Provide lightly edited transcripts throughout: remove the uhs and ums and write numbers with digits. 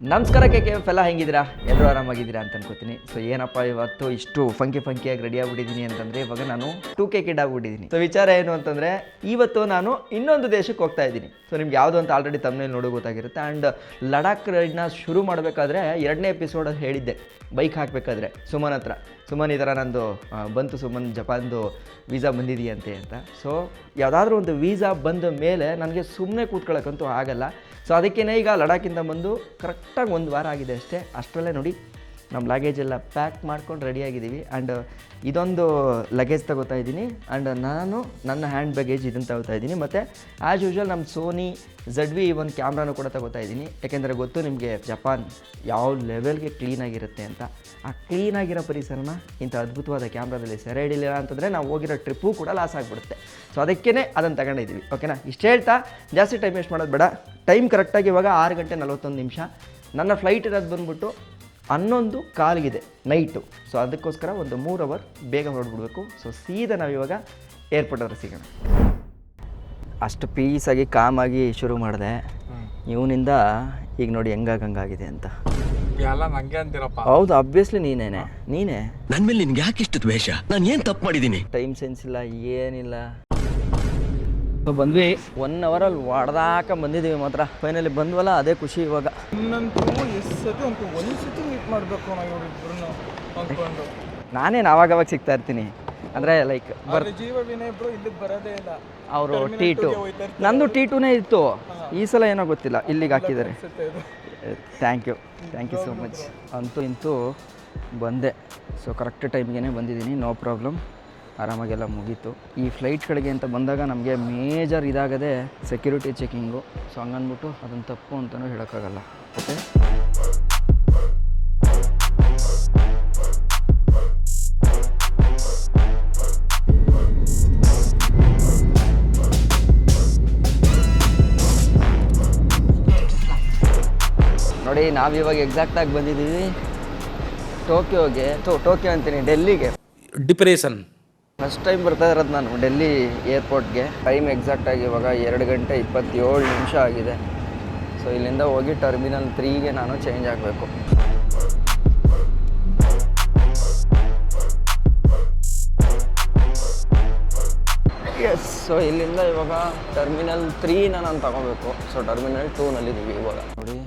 ನಮಸ್ಕಾರ KKF ಎಲ್ಲ ಹೆಂಗಿದ್ದೀರಾ? ಎಲ್ಲರೂ ಆರಾಮಾಗಿದ್ದೀರಾ ಅಂತ ಅನ್ಕೋತೀನಿ. ಸೊ ಏನಪ್ಪ ಇವತ್ತು ಇಷ್ಟು ಫಂಕಿಯಾಗಿ ರೆಡಿ ಆಗ್ಬಿಟ್ಟಿದ್ದೀನಿ ಅಂತಂದರೆ ಇವಾಗ ನಾನು 2K ಕಿಡ್ ಆಗ್ಬಿಟ್ಟಿದ್ದೀನಿ. ಸೊ ವಿಚಾರ ಏನು ಅಂತಂದರೆ ಇವತ್ತು ನಾನು ಇನ್ನೊಂದು ದೇಶಕ್ಕೆ ಹೋಗ್ತಾ ಇದ್ದೀನಿ. ಸೊ ನಿಮ್ಗೆ ಯಾವುದು ಅಂತ ಆಲ್ರೆಡಿ ತಮ್ಮನೇಲಿ ನೋಡೋ ಗೊತ್ತಾಗಿರುತ್ತೆ. ಆ್ಯಂಡ್ ಲಡಾಖ್ ರೈಡ್ನ ಶುರು ಮಾಡಬೇಕಾದ್ರೆ 2ನೇ ಎಪಿಸೋಡಲ್ಲಿ ಹೇಳಿದ್ದೆ ಬೈಕ್ ಹಾಕಬೇಕಾದ್ರೆ ಸುಮನ್ ಹತ್ರ. ಸುಮನ್ ಈ ಥರ ನಂದು ಬಂತು, ಸುಮನ್ ಜಪಾನ್ದು ವೀಸಾ ಬಂದಿದೆಯಂತೆ ಅಂತ. ಸೊ ಯಾವುದಾದ್ರೂ ಒಂದು ವೀಸಾ ಬಂದ ಮೇಲೆ ನನಗೆ ಸುಮ್ಮನೆ ಕೂತ್ಕೊಳ್ಳೋಕ್ಕಂತೂ ಆಗಲ್ಲ. ಸೊ ಅದಕ್ಕೇ ಈಗ ಲಡಾಖಿಂದ ಬಂದು ಕರೆಕ್ಟಾಗಿ 1 ವಾರ ಆಗಿದೆ ಅಷ್ಟೇ. ಅಷ್ಟರಲ್ಲೇ ನೋಡಿ ನಮ್ಮ ಲಗೇಜ್ ಎಲ್ಲ ಪ್ಯಾಕ್ ಮಾಡ್ಕೊಂಡು ರೆಡಿಯಾಗಿದ್ದೀವಿ. ಆ್ಯಂಡ್ ಇದೊಂದು ಲಗೇಜ್ ತಗೋತಾ ಇದ್ದೀನಿ. ಆ್ಯಂಡ್ ನಾನು ನನ್ನ ಹ್ಯಾಂಡ್ ಬ್ಯಾಗೇಜ್ ಇದನ್ನು ತಗೋತಾ ಇದ್ದೀನಿ. ಮತ್ತು ಆ್ಯಸ್ ಯೂಶ್ವಲ್ ನಮ್ಮ ಸೋನಿ ZV ಒಂದು ಕ್ಯಾಮ್ರಾನು ಕೂಡ ತಗೋತಾ ಇದ್ದೀನಿ. ಯಾಕೆಂದರೆ ಗೊತ್ತು ನಿಮಗೆ ಜಪಾನ್ ಯಾವ ಲೆವೆಲ್ಗೆ ಕ್ಲೀನಾಗಿರುತ್ತೆ ಅಂತ. ಆ ಕ್ಲೀನಾಗಿರೋ ಪರಿಸರನ ಇಂಥ ಅದ್ಭುತವಾದ ಕ್ಯಾಮ್ರಾದಲ್ಲಿ ಸೆರೆ ಹಿಡಿಲಿಲ್ಲ ಅಂತಂದರೆ ನಾವು ಹೋಗಿರೋ ಟ್ರಿಪ್ಪು ಕೂಡ ಲಾಸ್ ಆಗಿಬಿಡುತ್ತೆ. ಸೊ ಅದಕ್ಕೇ ಅದನ್ನು ತಗೊಂಡಿದ್ದೀವಿ. ಓಕೆನಾ? ಇಷ್ಟು ಹೇಳ್ತಾ ಜಾಸ್ತಿ ಟೈಮ್ ವೇಸ್ಟ್ ಮಾಡೋದು ಬೇಡ. ಟೈಮ್ ಕರೆಕ್ಟಾಗಿ ಇವಾಗ 6 ಗಂಟೆ 41 ನಿಮಿಷ. ನನ್ನ ಫ್ಲೈಟ್ ಇರೋದು ಬಂದ್ಬಿಟ್ಟು 11:15 ನೈಟು. ಸೊ ಅದಕ್ಕೋಸ್ಕರ ಒಂದು 3 ಅವರ್ ಬೇಗ ಹೊರಡ್ಬಿಡ್ಬೇಕು. ಸೊ ಸೀದಾ ನಾವು ಇವಾಗ ಏರ್ಪೋರ್ಟ್ ಹತ್ರ ಸಿಗೋಣ. ಅಷ್ಟು ಪೀಸಾಗಿ ಕಾಮಾಗಿ ಶುರು ಮಾಡಿದೆ. ಇವನಿಂದ ಈಗ ನೋಡಿ ಹಂಗಾಗಿದೆ ಅಂತ. ಹೌದು, ಅಬ್ವಿಯಸ್ಲಿ ನೀನೇ ನನ್ನ ಮೇಲೆ ನಿನ್ಗೆ ಯಾಕೆ ಇಷ್ಟು ದ್ವೇಷ? ನಾನು ಏನು ತಪ್ಪು ಮಾಡಿದ್ದೀನಿ? ಟೈಮ್ ಸೆನ್ಸ್ ಇಲ್ಲ, ಏನಿಲ್ಲ. ಸೊ ಬಂದ್ವಿ 1 ಅವರಲ್ಲಿ ಹೊಡೆದಾಕ ಬಂದಿದ್ದೀವಿ. ಮಾತ್ರ ಫೈನಲಿ ಬಂದ್ವಲ್ಲ, ಅದೇ ಖುಷಿ ಇವಾಗ. ನಾನೇನು ಆವಾಗವಾಗ ಸಿಗ್ತಾ ಇರ್ತೀನಿ. ಅಂದರೆ ಲೈಕ್ ಅವರು T2, ನಂದು T2ನೇ ಇತ್ತು. ಈ ಸಲ ಏನೋ ಗೊತ್ತಿಲ್ಲ ಇಲ್ಲಿಗೆ ಹಾಕಿದ್ದಾರೆ. Thank you so much. ಅಂತೂ ಇಂತೂ ಬಂದೆ. ಸೊ ಕರೆಕ್ಟ್ ಟೈಮ್ಗೆ ಬಂದಿದ್ದೀನಿ, ನೋ ಪ್ರಾಬ್ಲಮ್. ಆರಾಮಾಗೆಲ್ಲ ಮುಗೀತು. ಈ ಫ್ಲೈಟ್ಗಳಿಗೆ ಅಂತ ಬಂದಾಗ ನಮಗೆ ಮೇಜರ್ ಇದಾಗದೆ ಸೆಕ್ಯೂರಿಟಿ ಚೆಕಿಂಗು. ಸೊ ಹಂಗನ್ಬಿಟ್ಟು ಅದನ್ನು ತಪ್ಪು ಅಂತಲೂ ಹೇಳೋಕ್ಕಾಗಲ್ಲ. ಓಕೆ, ನೋಡಿ ನಾವಿವಾಗ ಎಕ್ಸಾಕ್ಟಾಗಿ ಬಂದಿದ್ದೀವಿ ಟೋಕಿಯೋಗೆ. ಟೋಕಿಯೋ ಅಂತೀನಿ, ಡೆಲ್ಲಿಗೆ. ಡಿಪ್ರೆಷನ್ ಫಸ್ಟ್ ಟೈಮ್ ಬರ್ತಾ ಇರೋದು ನಾನು ಡೆಲ್ಲಿ ಏರ್ಪೋರ್ಟ್ಗೆ. ಟೈಮ್ ಎಕ್ಸಾಕ್ಟಾಗಿ ಇವಾಗ 2 ಗಂಟೆ 27 ನಿಮಿಷ ಆಗಿದೆ. ಸೊ ಇಲ್ಲಿಂದ ಹೋಗಿ ಟರ್ಮಿನಲ್ 3ಗೆ ನಾನು ಚೇಂಜ್ ಆಗಬೇಕು. ಎಸ್, ಸೊ ಇಲ್ಲಿಂದ ಇವಾಗ ಟರ್ಮಿನಲ್ 3ನ ನಾನು ತಗೋಬೇಕು. ಸೊ ಟರ್ಮಿನಲ್ 2ನಲ್ಲಿದ್ದೀವಿ ಇವಾಗ. ನೋಡಿ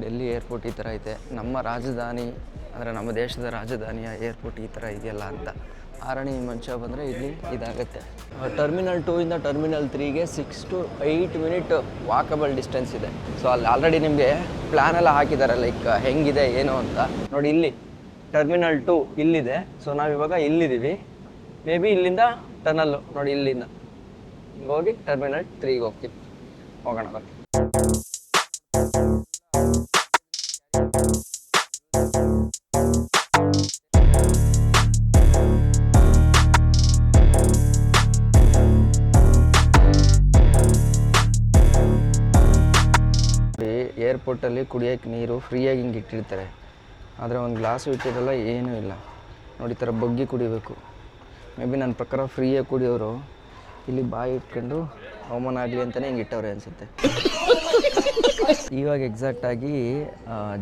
ಡೆಲ್ಲಿ ಏರ್ಪೋರ್ಟ್ ಈ ಥರ ಐತೆ. ನಮ್ಮ ರಾಜಧಾನಿ ಅಂದರೆ ನಮ್ಮ ದೇಶದ ರಾಜಧಾನಿಯ ಏರ್ಪೋರ್ಟ್ ಈ ಥರ ಇದೆಯಲ್ಲ ಅಂತ. ಆರಣಿ ಮಂಚ ಬಂದರೆ ಇಲ್ಲಿ ಇದಾಗುತ್ತೆ. ಟರ್ಮಿನಲ್ 2ಇಂದ ಟರ್ಮಿನಲ್ 3ಗೆ 6 to 8 ಮಿನಿಟ್ ವಾಕಬಲ್ ಡಿಸ್ಟೆನ್ಸ್ ಇದೆ. ಸೊ ಅಲ್ಲಿ ಆಲ್ರೆಡಿ ನಿಮಗೆ ಪ್ಲ್ಯಾನೆಲ್ಲ ಹಾಕಿದ್ದಾರೆ, ಲೈಕ್ ಹೆಂಗಿದೆ ಏನು ಅಂತ. ನೋಡಿ ಇಲ್ಲಿ ಟರ್ಮಿನಲ್ 2 ಇಲ್ಲಿದೆ. ಸೊ ನಾವಿವಾಗ ಇಲ್ಲಿದ್ದೀವಿ. ಮೇ ಬಿ ಇಲ್ಲಿಂದ ಟನಲ್ಲು ನೋಡಿ, ಇಲ್ಲಿಂದ ಹೋಗಿ ಟರ್ಮಿನಲ್ 3ಗೆ ಹೋಗೋಣ ಬನ್ನಿ. ಏರ್ಪೋರ್ಟಲ್ಲಿ ಕುಡಿಯೋಕ್ಕೆ ನೀರು ಫ್ರೀಯಾಗಿ ಹಿಂಗೆ ಇಟ್ಟಿರ್ತಾರೆ. ಆದರೆ ಒಂದು ಗ್ಲಾಸು ಇಟ್ಟಿರಲ್ಲ, ಏನೂ ಇಲ್ಲ. ನೋಡಿ ಈ ಥರ ಬಗ್ಗಿ ಕುಡಿಬೇಕು. ಮೇ ಬಿ ನನ್ನ ಪ್ರಕಾರ ಫ್ರೀಯಾಗಿ ಕುಡಿಯೋರು ಇಲ್ಲಿ ಬಾಯಿ ಇಟ್ಕೊಂಡು ಅವಮಾನ ಆಗಲಿ ಅಂತಲೇ ಹಿಂಗೆ ಇಟ್ಟವ್ರೆ ಅನಿಸುತ್ತೆ. ಇವಾಗ ಎಕ್ಸಾಕ್ಟಾಗಿ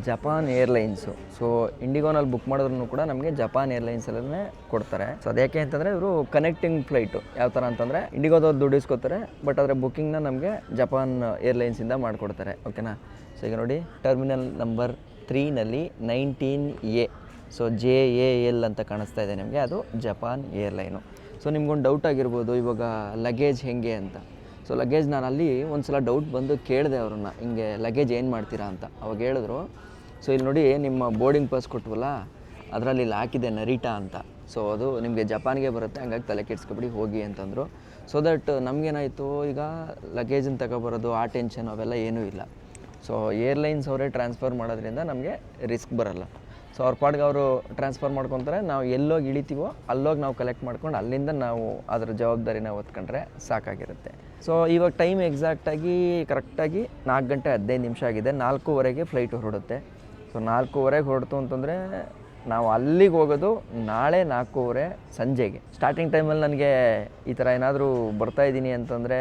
ಜಪಾನ್ ಏರ್ಲೈನ್ಸು. ಸೊ ಇಂಡಿಗೋನಲ್ಲಿ ಬುಕ್ ಮಾಡಿದ್ರೂ ಕೂಡ ನಮಗೆ ಜಪಾನ್ ಏರ್ಲೈನ್ಸಲ್ಲೇ ಕೊಡ್ತಾರೆ. ಸೊ ಅದ್ಯಾಕೆ ಅಂತಂದರೆ ಇವರು ಕನೆಕ್ಟಿಂಗ್ ಫ್ಲೈಟು. ಯಾವ ಥರ ಅಂತಂದರೆ ಇಂಡಿಗೋದವ್ರು ದುಡ್ಡು ಇಸ್ಕೊತಾರೆ, ಬಟ್ ಆದರೆ ಬುಕ್ಕಿಂಗ್ನ ನಮಗೆ ಜಪಾನ್ ಏರ್ಲೈನ್ಸಿಂದ ಮಾಡಿಕೊಡ್ತಾರೆ. ಓಕೆನಾ? ಸೊ ಈಗ ನೋಡಿ ಟರ್ಮಿನಲ್ ನಂಬರ್ 3ನಲ್ಲಿ 19A. ಸೊ JAL ಅಂತ ಕಾಣಿಸ್ತಾ ಇದೆ ನಿಮಗೆ, ಅದು ಜಪಾನ್ ಏರ್ಲೈನು. ಸೊ ನಿಮ್ಗೊಂದು ಡೌಟ್ ಆಗಿರ್ಬೋದು ಇವಾಗ ಲಗೇಜ್ ಹೇಗೆ ಅಂತ. ಸೊ ಲಗೇಜ್ ನಾನು ಅಲ್ಲಿ ಒಂದು ಸಲ ಡೌಟ್ ಬಂದು ಕೇಳಿದೆ ಅವ್ರನ್ನ, ಹಿಂಗೆ ಲಗೇಜ್ ಏನು ಮಾಡ್ತೀರಾ ಅಂತ. ಅವಾಗ ಹೇಳಿದ್ರು, ಸೊ ಇಲ್ಲಿ ನೋಡಿ ನಿಮ್ಮ ಬೋರ್ಡಿಂಗ್ ಪಾಸ್ ಕೊಟ್ವಲ್ಲ ಅದರಲ್ಲಿ ಇಲ್ಲಿ ಹಾಕಿದೆ ನರಿಟಾ ಅಂತ. ಸೊ ಅದು ನಿಮಗೆ ಜಪಾನ್ಗೆ ಬರುತ್ತೆ, ಹಂಗಾಗಿ ತಲೆ ಕೆಡಿಸ್ಕೊಬಿಡಿ ಹೋಗಿ ಅಂತಂದರು. ಸೊ ದಟ್ ನಮಗೇನಾಯಿತು, ಈಗ ಲಗೇಜನ್ನು ತಗೊಬರೋದು ಆ ಟೆನ್ಷನ್ ಅವೆಲ್ಲ ಏನೂ ಇಲ್ಲ. ಸೊ ಏರ್ಲೈನ್ಸ್ ಅವರೇ ಟ್ರಾನ್ಸ್ಫರ್ ಮಾಡೋದ್ರಿಂದ ನಮಗೆ ರಿಸ್ಕ್ ಬರೋಲ್ಲ. ಸೊ ಅವ್ರ ಪಾಡ್ಗೆ ಅವರು ಟ್ರಾನ್ಸ್ಫರ್ ಮಾಡ್ಕೊತಾರೆ. ನಾವು ಎಲ್ಲೋಗಿ ಇಳಿತೀವೋ ಅಲ್ಲೋಗಿ ನಾವು ಕಲೆಕ್ಟ್ ಮಾಡ್ಕೊಂಡು ಅಲ್ಲಿಂದ ನಾವು ಅದರ ಜವಾಬ್ದಾರಿನ ಹೊತ್ಕೊಂಡ್ರೆ ಸಾಕಾಗಿರುತ್ತೆ. ಸೊ ಇವಾಗ ಟೈಮ್ ಎಕ್ಸಾಕ್ಟಾಗಿ ಕರೆಕ್ಟಾಗಿ 4 ಗಂಟೆ 15 ನಿಮಿಷ ಆಗಿದೆ. 4:15ಗೆ ಫ್ಲೈಟ್ ಹೊರಡುತ್ತೆ. ಸೊ 4:15ಗೆ ಹೊರಡ್ತು ಅಂತಂದರೆ ನಾವು ಅಲ್ಲಿಗೆ ಹೋಗೋದು ನಾಳೆ 4:30 ಸಂಜೆಗೆ. ಸ್ಟಾರ್ಟಿಂಗ್ ಟೈಮಲ್ಲಿ ನನಗೆ ಈ ಥರ ಏನಾದರೂ ಬರ್ತಾಯಿದ್ದೀನಿ ಅಂತಂದರೆ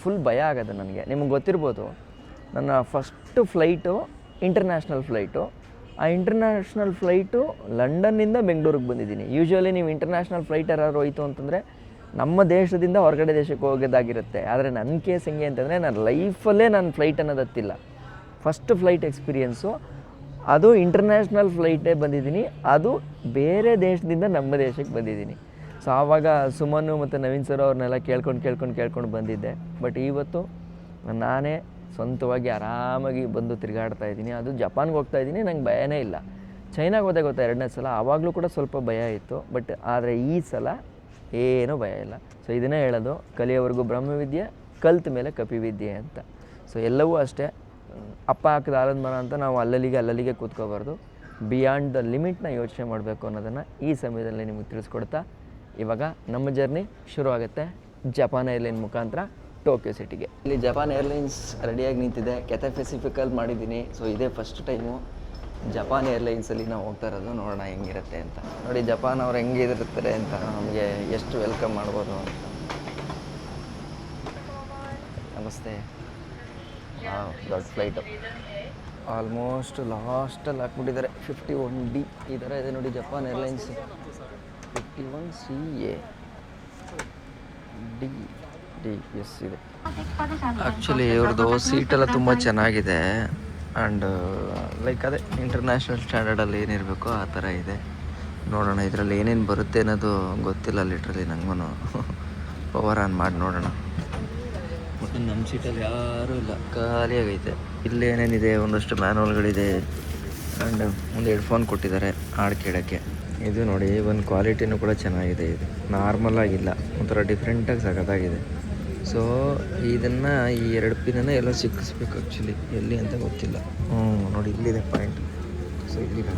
ಫುಲ್ ಭಯ ಆಗೋದು ನನಗೆ. ನಿಮಗೆ ಗೊತ್ತಿರ್ಬೋದು, ನನ್ನ ಫಸ್ಟು ಫ್ಲೈಟು ಇಂಟರ್ನ್ಯಾಷನಲ್ ಫ್ಲೈಟು. ಆ ಇಂಟರ್ನ್ಯಾಷನಲ್ ಫ್ಲೈಟು ಲಂಡನ್ನಿಂದ ಬೆಂಗಳೂರಿಗೆ ಬಂದಿದ್ದೀನಿ. ಯೂಶ್ವಲಿ ನೀವು ಇಂಟರ್ನ್ಯಾಷನಲ್ ಫ್ಲೈಟ್ ಯಾರು ಹೋಯ್ತು ಅಂತಂದರೆ ನಮ್ಮ ದೇಶದಿಂದ ಹೊರಗಡೆ ದೇಶಕ್ಕೆ ಹೋಗೋದಾಗಿರುತ್ತೆ. ಆದರೆ ನನ್ನ ಕೇಸ್ ಹೆಂಗೆ ಅಂತಂದರೆ ನಾನು ಲೈಫಲ್ಲೇ ನಾನು ಫ್ಲೈಟ್ ಅನ್ನೋದು ಹತ್ತಿಲ್ಲ. ಫಸ್ಟ್ ಫ್ಲೈಟ್ ಎಕ್ಸ್ಪೀರಿಯೆನ್ಸು ಅದು ಇಂಟರ್ನ್ಯಾಷನಲ್ ಫ್ಲೈಟೇ ಬಂದಿದ್ದೀನಿ. ಅದು ಬೇರೆ ದೇಶದಿಂದ ನಮ್ಮ ದೇಶಕ್ಕೆ ಬಂದಿದ್ದೀನಿ. ಸೊ ಆವಾಗ ಸುಮನು ಮತ್ತು ನವೀನ್ ಸರ್ ಅವ್ರನ್ನೆಲ್ಲ ಕೇಳ್ಕೊಂಡು ಬಂದಿದ್ದೆ. ಬಟ್ ಇವತ್ತು ನಾನೇ ಸ್ವಂತವಾಗಿ ಆರಾಮಾಗಿ ಬಂದು ತಿರುಗಾಡ್ತಾ ಇದ್ದೀನಿ. ಅದು ಜಪಾನ್ಗೆ ಹೋಗ್ತಾ ಇದ್ದೀನಿ, ನಂಗೆ ಭಯನೇ ಇಲ್ಲ. ಚೈನಾಗೆ ಹೋದೆ ಗೊತ್ತಾ 2ನೇ ಸಲ, ಆವಾಗಲೂ ಕೂಡ ಸ್ವಲ್ಪ ಭಯ ಇತ್ತು. ಬಟ್ ಆದರೆ ಈ ಸಲ ಏನೂ ಭಯ ಇಲ್ಲ. ಸೊ ಇದನ್ನೇ ಹೇಳೋದು, ಕಲಿಯೋವರೆಗೂ ಬ್ರಹ್ಮವಿದ್ಯೆ, ಕಲ್ತ ಮೇಲೆ ಕಪಿವಿದ್ಯೆ ಅಂತ. ಸೊ ಎಲ್ಲವೂ ಅಷ್ಟೇ, ಅಪ್ಪ ಹಾಕಿದ ಆಲದ ಮರ ಅಂತ ನಾವು ಅಲ್ಲಲ್ಲಿಗೆ ಕೂತ್ಕೋಬಾರ್ದು. ಬಿಯಾಂಡ್ ದ ಲಿಮಿಟ್ನ ಯೋಚನೆ ಮಾಡಬೇಕು ಅನ್ನೋದನ್ನು ಈ ಸಮಯದಲ್ಲಿ ನಿಮಗೆ ತಿಳಿಸ್ಕೊಡ್ತಾ ಇವಾಗ ನಮ್ಮ ಜರ್ನಿ ಶುರು ಆಗುತ್ತೆ ಜಪಾನ್ ಏರ್ಲೈನ್ ಮುಖಾಂತರ ಟೋಕಿಯೋ ಸಿಟಿಗೆ. ಇಲ್ಲಿ ಜಪಾನ್ ಏರ್ಲೈನ್ಸ್ ರೆಡಿಯಾಗಿ ನಿಂತಿದೆ. ಕೆಥೆ ಪೆಸಿಫಿಕಲ್ಲಿ ಮಾಡಿದ್ದೀನಿ. ಸೊ ಇದೇ ಫಸ್ಟ್ ಟೈಮು ಜಪಾನ್ ಏರ್ಲೈನ್ಸಲ್ಲಿ ನಾವು ಹೋಗ್ತಾ ಇರೋದು. ನೋಡೋಣ ಹೆಂಗಿರುತ್ತೆ ಅಂತ. ನೋಡಿ ಜಪಾನ್ ಅವ್ರು ಹೆಂಗಿರ್ತಾರೆ ಅಂತ, ನಮಗೆ ಎಷ್ಟು ವೆಲ್ಕಮ್ ಮಾಡ್ಬೋದು ಅಂತ. ನಮಸ್ತೆ. ದೊಡ್ಡ ಫ್ಲೈಟು ಆಲ್ಮೋಸ್ಟ್ ಲಾಸ್ಟಲ್ಲಿ ಹಾಕ್ಬಿಟ್ಟಿದ್ದಾರೆ. 51D ಈ ಥರ ಇದೆ ನೋಡಿ Japan airlines. 51CA D S ಇದೆ. ಆ್ಯಕ್ಚುಲಿ ಇವ್ರದ್ದು ಸೀಟೆಲ್ಲ ತುಂಬ ಚೆನ್ನಾಗಿದೆ. ಆ್ಯಂಡ್ ಲೈಕ್ ಅದೇ ಇಂಟರ್ನ್ಯಾಷನಲ್ ಸ್ಟ್ಯಾಂಡರ್ಡಲ್ಲಿ ಏನಿರಬೇಕೋ ಆ ಥರ ಇದೆ. ನೋಡೋಣ ಇದರಲ್ಲಿ ಏನೇನು ಬರುತ್ತೆ ಅನ್ನೋದು ಗೊತ್ತಿಲ್ಲ ಲಿಟ್ರಲಿ ನನಗೂ. ಪವರ್ ಆನ್ ಮಾಡಿ ನೋಡೋಣ. ಮತ್ತು ನಮ್ಮ ಸೀಟಲ್ಲಿ ಯಾರೂ ಇಲ್ಲ, ಖಾಲಿಯಾಗೈತೆ. ಇಲ್ಲೇನೇನಿದೆ, ಒಂದಷ್ಟು ಮ್ಯಾನುವಲ್ಗಳಿದೆ. ಆ್ಯಂಡ್ ಒಂದು ಹೆಡ್ಫೋನ್ ಕೊಟ್ಟಿದ್ದಾರೆ ಹಾಡು ಕೇಳೋಕ್ಕೆ. ಇದು ನೋಡಿ ಒಂದು ಕ್ವಾಲಿಟಿನೂ ಕೂಡ ಚೆನ್ನಾಗಿದೆ. ಇದು ನಾರ್ಮಲ್ ಆಗಿಲ್ಲ, ಒಂಥರ ಡಿಫ್ರೆಂಟಾಗಿ ಸಖತ್ತಾಗಿದೆ. ಸೊ ಇದನ್ನು ಈ 2 ಪಿನನ್ನು ಎಲ್ಲ ಸಿಕ್ಕಿಸ್ಬೇಕು ಆ್ಯಕ್ಚುಲಿ, ಎಲ್ಲಿ ಅಂತ ಗೊತ್ತಿಲ್ಲ. ನೋಡಿ ಇಲ್ಲಿದೆ ಪಾಯಿಂಟ್. ಸೊ ಇಲ್ಲಿದೆ.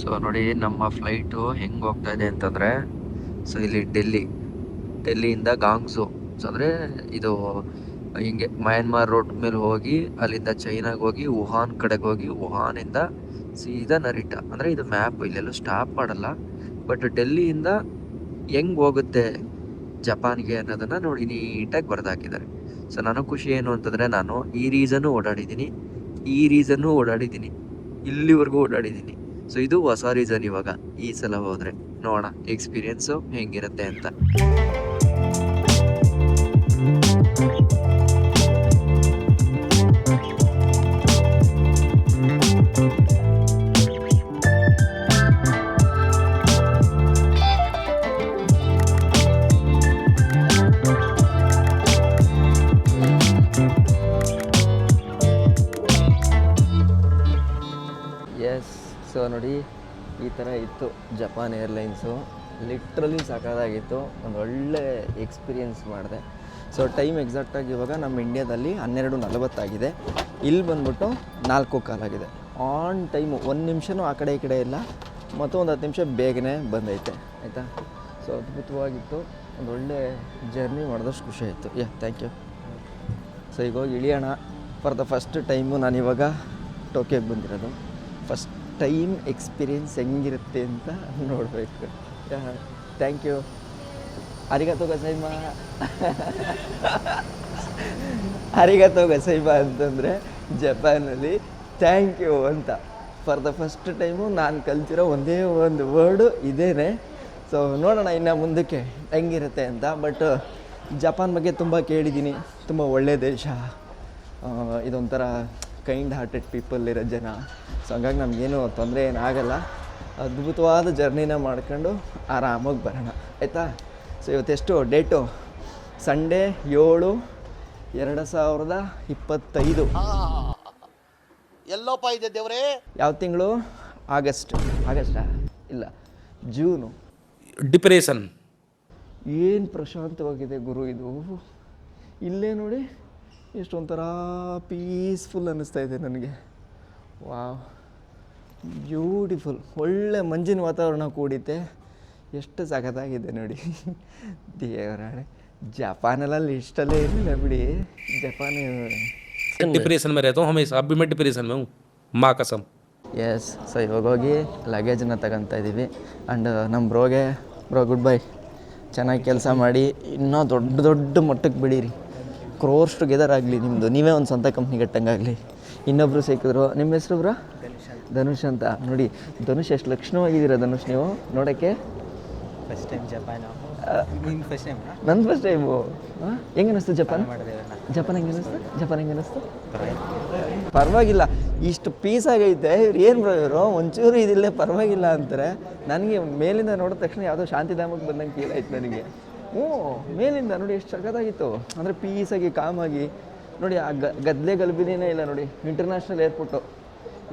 ಸೊ ನೋಡಿ ನಮ್ಮ ಫ್ಲೈಟು ಹೆಂಗೆ ಹೋಗ್ತಾ ಇದೆ ಅಂತಂದರೆ, ಸೊ ಇಲ್ಲಿ ಡೆಲ್ಲಿಯಿಂದ ಗಾಂಗ್ಝು. ಸೊ ಅಂದರೆ ಇದು ಹಿಂಗೆ ಮಯನ್ಮಾರ್ ರೋಡ್ ಮೇಲೆ ಹೋಗಿ ಅಲ್ಲಿಂದ ಚೈನಾಗೆ ಹೋಗಿ ವುಹಾನ್ ಕಡೆಗೆ ಹೋಗಿ ವುಹಾನಿಂದ ಸೀದಾ ನರಿಟಾ. ಅಂದರೆ ಇದು ಮ್ಯಾಪ್, ಇಲ್ಲೆಲ್ಲೂ ಸ್ಟಾಪ್ ಮಾಡಲ್ಲ. ಬಟ್ ಡೆಲ್ಲಿಯಿಂದ ಹೆಂಗೆ ಹೋಗುತ್ತೆ ಜಪಾನ್ಗೆ ಅನ್ನೋದನ್ನು ನೋಡಿ ನೀಟಾಗಿ ಬರೆದಾಕಿದ್ದಾರೆ. ಸೊ ನನಗೆ ಖುಷಿ ಏನು ಅಂತಂದರೆ, ನಾನು ಈ ರೀಸನ್ನು ಓಡಾಡಿದ್ದೀನಿ, ಇಲ್ಲಿವರೆಗೂ ಓಡಾಡಿದ್ದೀನಿ. ಸೊ ಇದು ಹೊಸ ರೀಸನ್ ಇವಾಗ ಈ ಸಲ ಹೋದರೆ. ನೋಡೋಣ ಎಕ್ಸ್ಪೀರಿಯೆನ್ಸು ಹೆಂಗಿರುತ್ತೆ ಅಂತ. ಎಸ್, ಸೊ ನೋಡಿ ಈ ಥರ ಇತ್ತು ಜಪಾನ್ ಏರ್ಲೈನ್ಸು. ಲಿಟ್ರಲಿ ಸಾಕಾಗಿತ್ತು. ಒಂದು ಒಳ್ಳೆ ಎಕ್ಸ್ಪೀರಿಯೆನ್ಸ್ ಮಾಡಿದೆ. ಸೊ ಟೈಮ್ ಎಕ್ಸಾಕ್ಟಾಗಿ ಇವಾಗ ನಮ್ಮ ಇಂಡಿಯಾದಲ್ಲಿ 12:40 ಆಗಿದೆ. ಇಲ್ಲಿ ಬಂದ್ಬಿಟ್ಟು 4:15 ಆಗಿದೆ. ಆನ್ ಟೈಮು, 1 ನಿಮಿಷನೂ ಆ ಕಡೆ ಈ ಕಡೆ ಇಲ್ಲ. ಮತ್ತು ಒಂದು 10 ನಿಮಿಷ ಬೇಗನೆ ಬಂದೈತೆ, ಆಯಿತಾ. ಸೊ ಅದ್ಭುತವಾಗಿತ್ತು. ಒಂದು ಒಳ್ಳೆ ಜರ್ನಿ ಮಾಡಿದಷ್ಟು ಖುಷಿ ಆಯಿತು. Thank you. ಸೊ ಈಗ ಹೋಗಿ ಇಳಿಯೋಣ. ಫಾರ್ ದ ಫಸ್ಟ್ ಟೈಮು ನಾನಿವಾಗ ಟೋಕಿಯೋಗೆ ಬಂದಿರೋದು. ಫಸ್ಟ್ ಟೈಮ್ ಎಕ್ಸ್ಪೀರಿಯೆನ್ಸ್ ಹೆಂಗಿರುತ್ತೆ ಅಂತ ನೋಡಬೇಕು. Thank you. ಅರಿಗತೋ ಗಸೈಮಾ. ಅರಿಗತೋ ಗಸೈಮಾ ಅಂತಂದರೆ ಜಪಾನಲ್ಲಿ ಥ್ಯಾಂಕ್ ಯು ಅಂತ. ಫಾರ್ ದ ಫಸ್ಟ್ ಟೈಮು ನಾನು ಕಲ್ತಿರೋ ಒಂದೇ ಒಂದು ವರ್ಡು ಇದೇನೆ. ಸೊ ನೋಡೋಣ ಇನ್ನು ಮುಂದಕ್ಕೆ ಹೆಂಗಿರುತ್ತೆ ಅಂತ. ಬಟ್ ಜಪಾನ್ ಬಗ್ಗೆ ತುಂಬ ಕೇಳಿದ್ದೀನಿ. ತುಂಬ ಒಳ್ಳೆಯ ದೇಶ, ಇದೊಂಥರ ಕೈಂಡ್ ಹಾರ್ಟೆಡ್ ಪೀಪಲ್ ಇರೋ ಜನ. ಸೊ ಹಂಗಾಗಿ ನಮಗೇನು ತೊಂದರೆ ಏನಾಗಲ್ಲ. ಅದ್ಭುತವಾದ ಜರ್ನಿನ ಮಾಡ್ಕೊಂಡು ಆರಾಮಾಗಿ ಬರೋಣ, ಆಯಿತಾ. ಸೊ ಇವತ್ತೆಷ್ಟು ಡೇಟು? ಸಂಡೇ 7/2025. ಎಲ್ಲೋಪ ಇದೆ ದೇವ್ರೇ? ಯಾವ ತಿಂಗಳು? ಆಗಸ್ಟಾ? ಇಲ್ಲ, ಜೂನು. ಡಿಪ್ರೆಷನ್. ಏನು ಪ್ರಶಾಂತವಾಗಿದೆ ಗುರು ಇದು. ಇಲ್ಲೇ ನೋಡಿ ಎಷ್ಟೊಂಥರ ಪೀಸ್ಫುಲ್ ಅನ್ನಿಸ್ತಾ ಇದೆ ನನಗೆ. Wow, beautiful. ಒಳ್ಳೆ ಮಂಜಿನ ವಾತಾವರಣ ಕೂಡಿತೆ. ಎಷ್ಟು ಸಖತ್ತಾಗಿದೆ ನೋಡಿ. ದೇವರಾಣೆ, ಜಪಾನೆಲ್ಲ ಇಷ್ಟಲ್ಲೇ ಇರಲಿಲ್ಲ ಬಿಡಿ. ಜಪಾನ್ डिप्रेशन में रहता हूँ हमेशा, अभी मैं डिप्रेशन में हूँ, माँ कसम। ಎಸ್, ಸೊ ಇವಾಗ ಹೋಗಿ ಲಗೇಜನ್ನ ತಗೊತಾ ಇದ್ದೀವಿ. ಆ್ಯಂಡ್ ನಮ್ಮ ಬ್ರೋ ಗುಡ್ ಬೈ. ಚೆನ್ನಾಗಿ ಕೆಲಸ ಮಾಡಿ ಇನ್ನೂ ದೊಡ್ಡ ದೊಡ್ಡ ಮಟ್ಟಕ್ಕೆ ಬೆಳೀರಿ, ಕ್ರೋರ್ಸ್ ಟುಗೆದರ್ ಆಗಲಿ ನಿಮ್ಮದು, ನೀವೇ ಒಂದು ಸ್ವಂತ ಕಂಪ್ನಿ ಕಟ್ಟಂಗಾಗಲಿ. ಇನ್ನೊಬ್ಬರು ಸಿಕ್ಕಿದ್ರು. ನಿಮ್ಮ ಹೆಸರು ಬ್ರೋ? ಧನುಷ್ ಅಂತ. ನೋಡಿ ಧನುಷ್ ಎಷ್ಟು ಲಕ್ಷಣವಾಗಿದ್ದೀರಾ ಧನುಷ್ ನೀವು ನೋಡೋಕ್ಕೆ. First time Japan. First time ನನ್ನ ಫಸ್ಟ್ ಟೈಮು. ಹೆಂಗೆ ಅನ್ನಿಸ್ತು ಜಪಾನ್ ಹೆಂಗೆ ಅನ್ನಿಸ್ತು? ಪರವಾಗಿಲ್ಲ, ಇಷ್ಟು ಪೀಸ್ ಆಗೈತೆ. ಏನು ಬ್ರೋ ಇವರು ಒಂಚೂರು ಇದಿಲ್ಲೇ ಪರವಾಗಿಲ್ಲ ಅಂತಾರೆ. ನನಗೆ ಮೇಲಿಂದ ನೋಡಿದ ತಕ್ಷಣ ಯಾವುದೋ ಶಾಂತಿಧಾಮಕ್ಕೆ ಬಂದಂಗೆ ಫೀಲ್ ಆಯ್ತು ನನಗೆ. ಮೇಲಿಂದ ನೋಡಿ ಎಷ್ಟು ಸಖತ್ತಾಗಿತ್ತು ಅಂದರೆ, ಪೀಸಾಗಿ ಕಾಮಾಗಿ ನೋಡಿ. ಆ ಗದ್ದಲೆ ಗಲ್ಬಿನೇ ಇಲ್ಲ ನೋಡಿ. ಇಂಟರ್ನ್ಯಾಷನಲ್ ಏರ್ಪೋರ್ಟು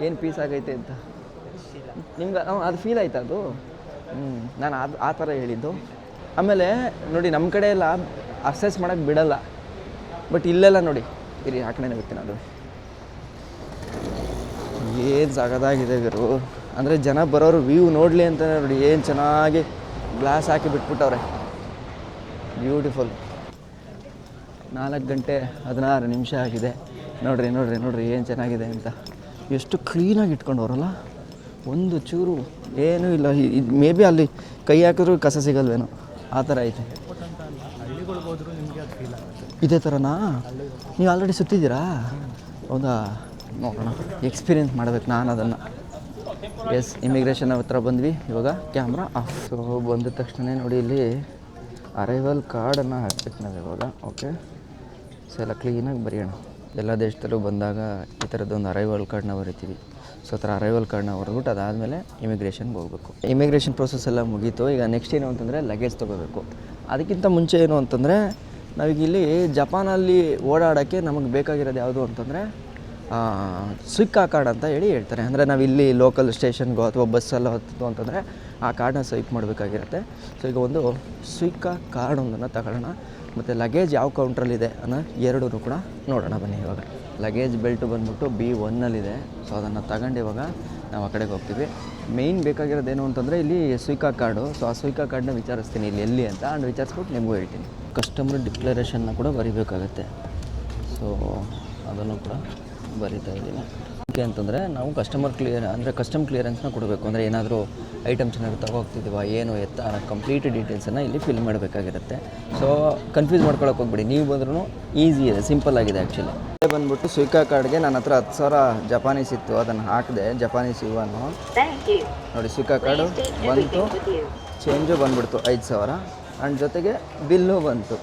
ಏನು ಪೀಸ್ ಆಗೈತೆ ಅಂತ ನಿಮ್ಗೆ ಅದು ಫೀಲ್ ಆಯ್ತು ಅದು. ನಾನು ಆ ಥರ ಹೇಳಿದ್ದು. ಆಮೇಲೆ ನೋಡಿ ನಮ್ಮ ಕಡೆ ಎಲ್ಲ ಅಸೆಸ್ ಮಾಡೋಕ್ಕೆ ಬಿಡಲ್ಲ, ಬಟ್ ಇಲ್ಲೆಲ್ಲ ನೋಡಿ ಇರಿ ಆ ಕಡೆನೇ ಬರ್ತೀನಿ. ಅದು ಏನು ಜಾಗದಾಗಿದೆ ಗುರು. ಅಂದರೆ ಜನ ಬರೋರು ವ್ಯೂ ನೋಡಲಿ ಅಂತ ನೋಡಿ ಏನು ಚೆನ್ನಾಗಿ ಗ್ಲಾಸ್ ಹಾಕಿ ಬಿಟ್ಬಿಟ್ಟವ್ರೆ. ಬ್ಯೂಟಿಫುಲ್. 4:16 ಆಗಿದೆ. ನೋಡ್ರಿ ಏನು ಚೆನ್ನಾಗಿದೆ ಅಂತ. ಎಷ್ಟು ಕ್ಲೀನಾಗಿ ಇಟ್ಕೊಂಡವ್ರಲ್ಲ, ಒಂದು ಚೂರು ಏನೂ ಇಲ್ಲ. ಇದು ಮೇ ಬಿ ಅಲ್ಲಿ ಕೈ ಹಾಕಿದ್ರು ಕಸ ಸಿಗಲ್ವೇನೋ, ಆ ಥರ ಐತೆ. ಇದೇ ಥರನಾ? ನೀವು ಆಲ್ರೆಡಿ ಸುತ್ತಿದ್ದೀರಾ? ಹೌದಾ? ನೋಡೋಣ, ಎಕ್ಸ್ಪೀರಿಯೆನ್ಸ್ ಮಾಡಬೇಕು ನಾನು ಅದನ್ನು. ಎಸ್, ಇಮಿಗ್ರೇಷನ್ ಹತ್ರ ಬಂದ್ವಿ. ಇವಾಗ ಕ್ಯಾಮ್ರಾ ಆಫ್. ಸೊ ಬಂದ ತಕ್ಷಣ ನೋಡಿ ಇಲ್ಲಿ ಅರೈವಲ್ ಕಾರ್ಡನ್ನು ಹಾಕ್ಬೇಕು ನಾವು ಇವಾಗ. ಓಕೆ, ಸೊ ಎಲ್ಲ ಕ್ಲೀನಾಗಿ ಬರೆಯೋಣ. ಎಲ್ಲ ದೇಶದಲ್ಲೂ ಬಂದಾಗ ಈ ಥರದ್ದೊಂದು ಅರೈವಲ್ ಕಾರ್ಡನ್ನ ಬರಿತೀವಿ. ಸೊ ಆ ಥರ ಅರೈವಲ್ ಕಾರ್ಡನ್ನ ಹೊರದ್ಬಿಟ್ಟು ಅದಾದಮೇಲೆ ಇಮಿಗ್ರೇಷನ್ಗೆ ಹೋಗಬೇಕು. ಇಮಿಗ್ರೇಷನ್ ಪ್ರೊಸೆಸ್ ಎಲ್ಲ ಮುಗೀತು. ಈಗ ನೆಕ್ಸ್ಟ್ ಏನು ಅಂತಂದರೆ ಲಗೇಜ್ ತೊಗೋಬೇಕು. ಅದಕ್ಕಿಂತ ಮುಂಚೆ ಏನು ಅಂತಂದರೆ, ನಾವೀಗ ಇಲ್ಲಿ ಜಪಾನಲ್ಲಿ ಓಡಾಡೋಕ್ಕೆ ನಮಗೆ ಬೇಕಾಗಿರೋದು ಯಾವುದು ಅಂತಂದರೆ ಸುಯ್ಕಾ ಕಾರ್ಡ್ ಅಂತ ಹೇಳ್ತಾರೆ. ಅಂದರೆ ನಾವು ಇಲ್ಲಿ ಲೋಕಲ್ ಸ್ಟೇಷನ್ಗೋ ಅಥವಾ ಬಸ್ಸೆಲ್ಲ ಹತ್ತಿತು ಅಂತಂದರೆ ಆ ಕಾರ್ಡನ್ನ ಸ್ವೈಪ್ ಮಾಡಬೇಕಾಗಿರುತ್ತೆ. ಸೊ ಈಗ ಒಂದು ಸುಯ್ಕಾ ಕಾರ್ಡ್ ಒಂದನ್ನು ತಗೊಳ್ಳೋಣ. ಮತ್ತು ಲಗೇಜ್ ಯಾವ ಕೌಂಟ್ರಲ್ಲಿದೆ ಅನ್ನೋ ಎರಡೂ ಕೂಡ ನೋಡೋಣ ಬನ್ನಿ. ಇವಾಗ ಲಗೇಜ್ ಬೆಲ್ಟು ಬಂದ್ಬಿಟ್ಟು B1ನಲ್ಲಿದೆ. ಸೊ ಅದನ್ನು ತಗೊಂಡು ಇವಾಗ ನಾವು ಆ ಕಡೆಗೆ ಹೋಗ್ತೀವಿ. ಮೇಯ್ನ್ ಬೇಕಾಗಿರೋದೇನು ಅಂತಂದರೆ ಇಲ್ಲಿ ಸುಯ್ಕಾ ಕಾರ್ಡು. ಸೊ ಆ ಸುಯ್ಕಾ ಕಾರ್ಡನ್ನ ವಿಚಾರಿಸ್ತೀನಿ ಇಲ್ಲಿ ಎಲ್ಲಿ ಅಂತ. ಆ್ಯಂಡ್ ವಿಚಾರಿಸ್ಬಿಟ್ಟು ನಿಮಗೂ ಹೇಳ್ತೀನಿ. ಕಸ್ಟಮರ್ ಡಿಕ್ಲರೇಷನ್ನ ಕೂಡ ಬರಿಬೇಕಾಗತ್ತೆ. ಸೊ ಅದನ್ನು ಕೂಡ ಬರಿತಾ ಇದ್ದೀನಿ. ಓಕೆ ಅಂತಂದರೆ ನಾವು ಕಸ್ಟಮ್ ಕ್ಲಿಯರೆನ್ಸ್ನ ಕೊಡಬೇಕು. ಅಂದರೆ ಏನಾದರೂ ಐಟಮ್ಸ್ ಏನಾದರೂ ತಗೋಗ್ತಿದ್ದೀವ ಏನು ಎತ್ತ ಅನ್ನೋ ಕಂಪ್ಲೀಟ್ ಡೀಟೇಲ್ಸನ್ನು ಇಲ್ಲಿ ಫಿಲ್ ಮಾಡಬೇಕಾಗಿರುತ್ತೆ. ಸೊ ಕನ್ಫ್ಯೂಸ್ ಮಾಡ್ಕೊಳಕ್ಕೆ ಹೋಗ್ಬಿಡಿ. ನೀವು ಬಂದ್ರೂ ಈಸಿ ಇದೆ, ಸಿಂಪಲ್ ಆಗಿದೆ ಆ್ಯಕ್ಚುಲಿ. ಬಂದ್ಬಿಟ್ಟು ಸುಯ್ಕಾ ಕಾರ್ಡ್ಗೆ ನನ್ನ ಹತ್ರ 10,000 ಜಪಾನೀಸ್ ಇತ್ತು, ಅದನ್ನು ಹಾಕಿದೆ. ಜಪಾನೀಸ್ ಯುವಾನು ನೋಡಿ. ಸುಯ್ಕಾ ಕಾರ್ಡು ಬಂತು, ಚೇಂಜು ಬಂದ್ಬಿಡ್ತು 5,000. ಆ್ಯಂಡ್ ಜೊತೆಗೆ ಬಿಲ್ಲು ಬಂತು.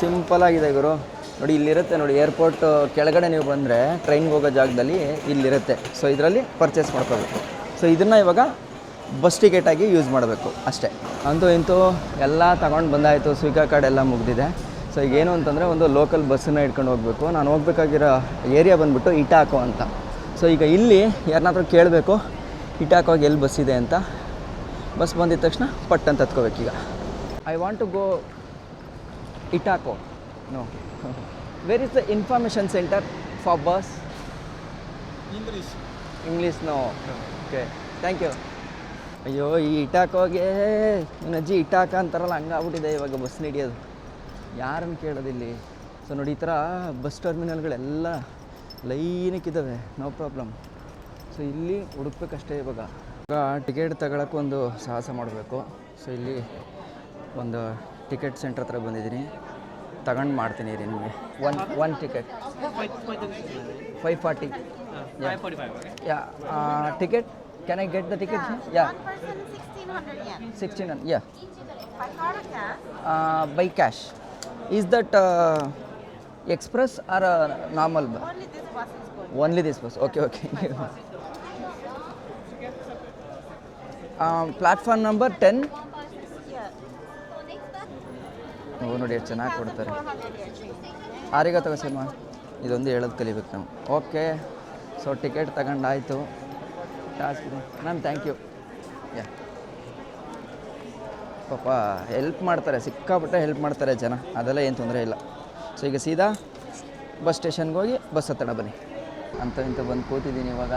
ಸಿಂಪಲಾಗಿದೆ ಗುರು. ನೋಡಿ ಇಲ್ಲಿರುತ್ತೆ ನೋಡಿ, ಏರ್ಪೋರ್ಟ್ ಕೆಳಗಡೆ ನೀವು ಬಂದರೆ ಟ್ರೈನ್ಗೆ ಹೋಗೋ ಜಾಗದಲ್ಲಿ ಇಲ್ಲಿರುತ್ತೆ. ಸೊ ಇದರಲ್ಲಿ ಪರ್ಚೇಸ್ ಮಾಡ್ಕೋಬೇಕು. ಸೊ ಇದನ್ನು ಇವಾಗ ಬಸ್ ಟಿಕೆಟಾಗಿ ಯೂಸ್ ಮಾಡಬೇಕು ಅಷ್ಟೇ. ಅಂತೂ ಇಂತೂ ಎಲ್ಲ ತಗೊಂಡು ಬಂದಾಯಿತು. ಸುಯ್ಕಾ ಕಾರ್ಡ್ ಎಲ್ಲ ಮುಗಿದಿದೆ. ಸೊ ಈಗೇನು ಅಂತಂದರೆ ಒಂದು ಲೋಕಲ್ ಬಸ್ಸನ್ನು ಇಟ್ಕೊಂಡು ಹೋಗಬೇಕು. ನಾನು ಹೋಗ್ಬೇಕಾಗಿರೋ ಏರಿಯಾ ಬಂದುಬಿಟ್ಟು ಇಟಾಕೋ ಅಂತ. ಸೊ ಈಗ ಇಲ್ಲಿ ಯಾರನ್ನಾದ್ರೂ ಕೇಳಬೇಕು ಇಟಾಕೋಗೆ ಎಲ್ಲಿ ಬಸ್ ಇದೆ ಅಂತ. ಬಸ್ ಬಂದಿದ ತಕ್ಷಣ ಪಟ್ ಅಂತ ಹತ್ಕೋಬೇಕೀಗ. I want to go Itako. No, where is the information centre for bus? English no. Okay, thank you. ಅಯ್ಯೋ, ಈ ಇಟಾಕೋಗೆ ನಜ್ಜಿ ಇಟಾಕ ಅಂತಾರಲ್ಲ, ಹಂಗಾಗ್ಬಿಟ್ಟಿದೆ ಇವಾಗ ಬಸ್ ಹಿಡಿಯೋದು. ಯಾರನ್ನು ಕೇಳೋದಿಲ್ಲಿ? ಸೊ ನೋಡಿ, ಈ ಥರ ಬಸ್ ಟರ್ಮಿನಲ್ಗಳೆಲ್ಲ ಲೈನಕ್ಕಿದ್ದಾವೆ, ನೋ ಪ್ರಾಬ್ಲಮ್. ಸೊ ಇಲ್ಲಿ ಹುಡುಕ್ಬೇಕಷ್ಟೇ. ಇವಾಗ ಟಿಕೆಟ್ ತಗೊಳಕ್ಕೆ ಒಂದು ಸಾಹಸ ಮಾಡಬೇಕು. ಸೊ ಇಲ್ಲಿ ಒಂದು ಟಿಕೆಟ್ ಸೆಂಟರ್ ಹತ್ರ ಬಂದಿದ್ದೀನಿ. ತಗೊಂಡು ಮಾಡ್ತೀನಿ ರೀ ನಿಮಗೆ. One ticket 540. Yeah, ticket can I get the ticket? Yeah, 1600. Yeah, by cash. Is that express or normal? Only this bus. Okay. Platform number 10. ಓ ನೋಡಿ ಎಷ್ಟು ಚೆನ್ನಾಗಿ ಕೊಡ್ತಾರೆ. ಆರಿಗತ್ತವ ಸಮ ಇದೊಂದು ಹೇಳೋದು ಕಲಿಬೇಕು ನಾವು. ಓಕೆ, ಸೊ ಟಿಕೆಟ್ ತಗೊಂಡಾಯಿತು. ಟಾಸ್ಕ್ ಇದೆ ಮ್ಯಾಮ್, ಥ್ಯಾಂಕ್ ಯು. ಯಾ, ಪಾಪ ಹೆಲ್ಪ್ ಮಾಡ್ತಾರೆ, ಸಿಕ್ಕಾಪಟ್ಟೆ ಹೆಲ್ಪ್ ಮಾಡ್ತಾರೆ ಜನ, ಅದೆಲ್ಲ ಏನು ತೊಂದರೆ ಇಲ್ಲ. ಸೊ ಈಗ ಸೀದಾ ಬಸ್ ಸ್ಟೇಷನ್ಗೆ ಹೋಗಿ ಬಸ್ ಹತ್ತೋಣ ಬನ್ನಿ. ಇಂಥ ಬಂದು ಕೂತಿದ್ದೀನಿ ಇವಾಗ.